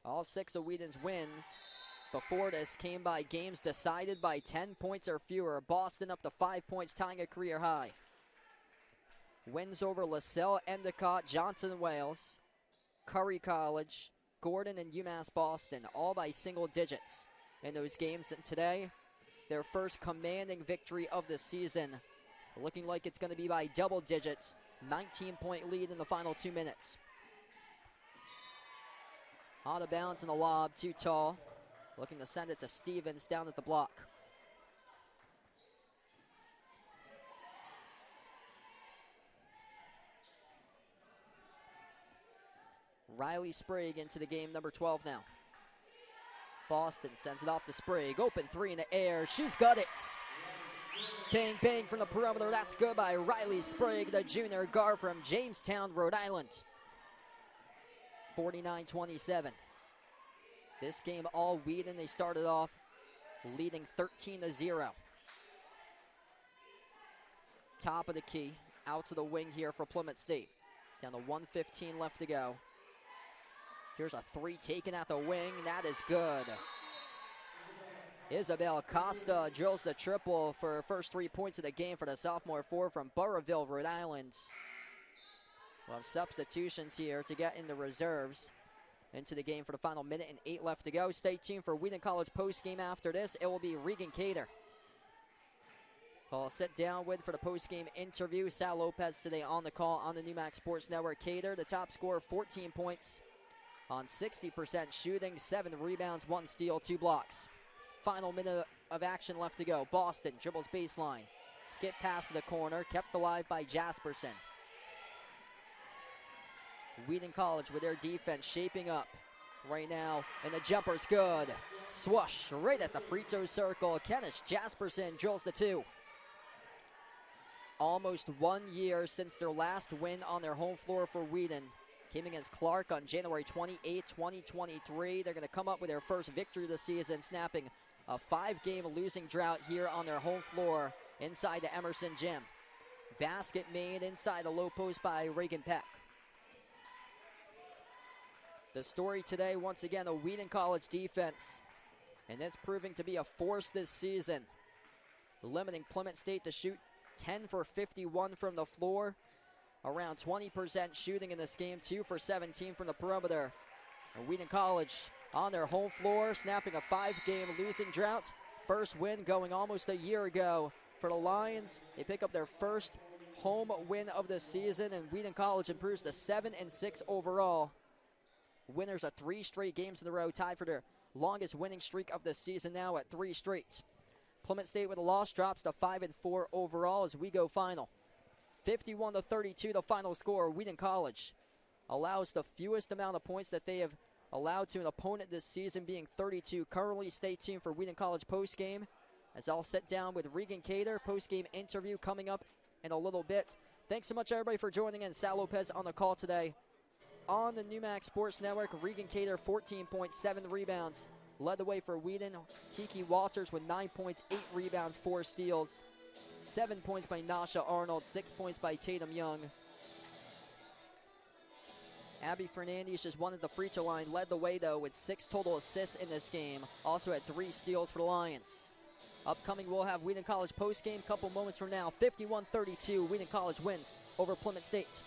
All 6 of Wheaton's wins before this came by games decided by 10 points or fewer. Boston up to 5 points, tying a career high. Wins over LaSalle, Endicott, Johnson Wales, Curry College, Gordon, and UMass Boston, all by single digits in those games. And today, their first commanding victory of the season, looking like it's going to be by double digits. 19-point lead in the final 2 minutes. Out of bounds in the lob, too tall. Looking to send it to Stevens down at the block. Riley Sprague into the game, number 12 now. Boston sends it off to Sprague. Open 3 in the air. She's got it. Bang, bang from the perimeter. That's good by Riley Sprague, the junior guard from Jamestown, Rhode Island. 49-27. This game all Wheaton. They started off leading 13-0. Top of the key. Out to the wing here for Plymouth State. Down to 1:15 left to go. Here's a 3 taken at the wing. That is good. Isabel Costa drills the triple for her first 3 points of the game for the sophomore forward from Burrillville, Rhode Island. We'll have substitutions here to get in the reserves into the game for the final minute and 8 left to go. Stay tuned for Wheaton College post-game after this. It will be Regan Cater. I'll sit down with for the post-game interview. Sal Lopez today on the call on the NewMax Sports Network. Cater, the top scorer, 14 points on 60% shooting, 7 rebounds, 1 steal, 2 blocks. Final minute of action left to go. Boston dribbles baseline. Skip past the corner, kept alive by Jasperson. Wheaton College with their defense shaping up right now, and the jumper's good. Swoosh right at the free throw circle. Kenish Jasperson drills the 2. Almost 1 year since their last win on their home floor for Wheaton. Came against Clark on January 28, 2023. They're going to come up with their first victory of the season, snapping a 5-game losing drought here on their home floor inside the Emerson gym. Basket made inside the low post by Reagan Peck. The story today, once again, a Wheaton College defense, and it's proving to be a force this season, limiting Plymouth State to shoot 10 for 51 from the floor, around 20% shooting in this game, 2 for 17 from the perimeter. And Wheaton College on their home floor, snapping a 5-game losing drought. First win going almost a year ago for the Lions. They pick up their first home win of the season, and Wheaton College improves to 7-6 overall. Winners of 3 straight games in a row, tied for their longest winning streak of the season now at 3 straight. Plymouth State with a loss drops to 5-4 overall as we go final. 51-32 the final score. Wheaton College allows the fewest amount of points that they have allowed to an opponent this season, being 32. Currently, stay tuned for Wheaton College postgame as I'll sit down with Regan Cater. Postgame interview coming up in a little bit. Thanks so much, everybody, for joining in. Sal Lopez on the call today. On the NewMax Sports Network, Regan Cater, 14.7 rebounds. Led the way for Wheaton. Kiki Walters with 9 points, 8 rebounds, 4 steals. 7 points by Nasha Arnold, 6 points by Tatum Young. Abby Fernandez just won at the free throw line, led the way though with 6 total assists in this game. Also had 3 steals for the Lions. Upcoming, we'll have Wheaton College postgame couple moments from now. 51-32, Wheaton College wins over Plymouth State.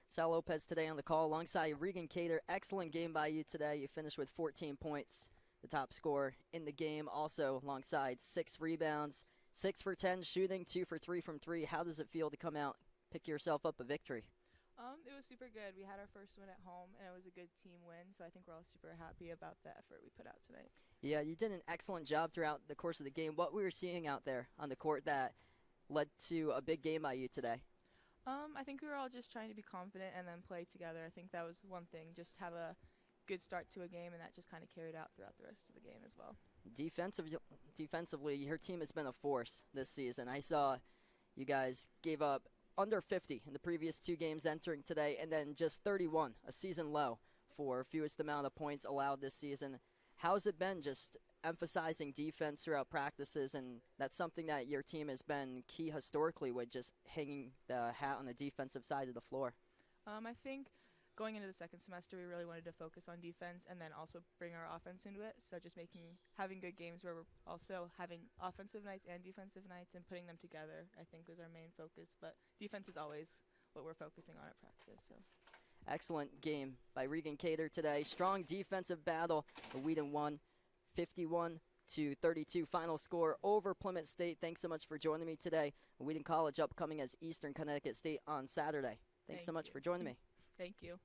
Sal Lopez today on the call alongside Regan Cater. Excellent game by you today. You finished with 14 points, the top scorer in the game. Also alongside 6 rebounds, 6 for 10 shooting, 2 for 3 from 3. How does it feel to come out, pick yourself up a victory? It was super good. We had our first win at home, and it was a good team win, so I think we're all super happy about the effort we put out tonight. Yeah, you did an excellent job throughout the course of the game. What we were seeing out there on the court that led to a big game by you today? I think we were all just trying to be confident and then play together. I think that was one thing, just have a good start to a game, and that just kind of carried out throughout the rest of the game as well. Defensively, your team has been a force this season. I saw you guys gave up under 50 in the previous 2 games entering today, and then just 31, a season low for fewest amount of points allowed this season. How's it been just emphasizing defense throughout practices, and that's something that your team has been key historically with, just hanging the hat on the defensive side of the floor? I think going into the second semester, we really wanted to focus on defense and then also bring our offense into it. So just having good games where we're also having offensive nights and defensive nights and putting them together, I think was our main focus. But defense is always what we're focusing on at practice. So. Excellent game by Regan Cater today. Strong defensive battle. The Wheaton won 51-32 final score over Plymouth State. Thanks so much for joining me today. Wheaton College upcoming as Eastern Connecticut State on Saturday. Thanks so much for joining me. Thank you.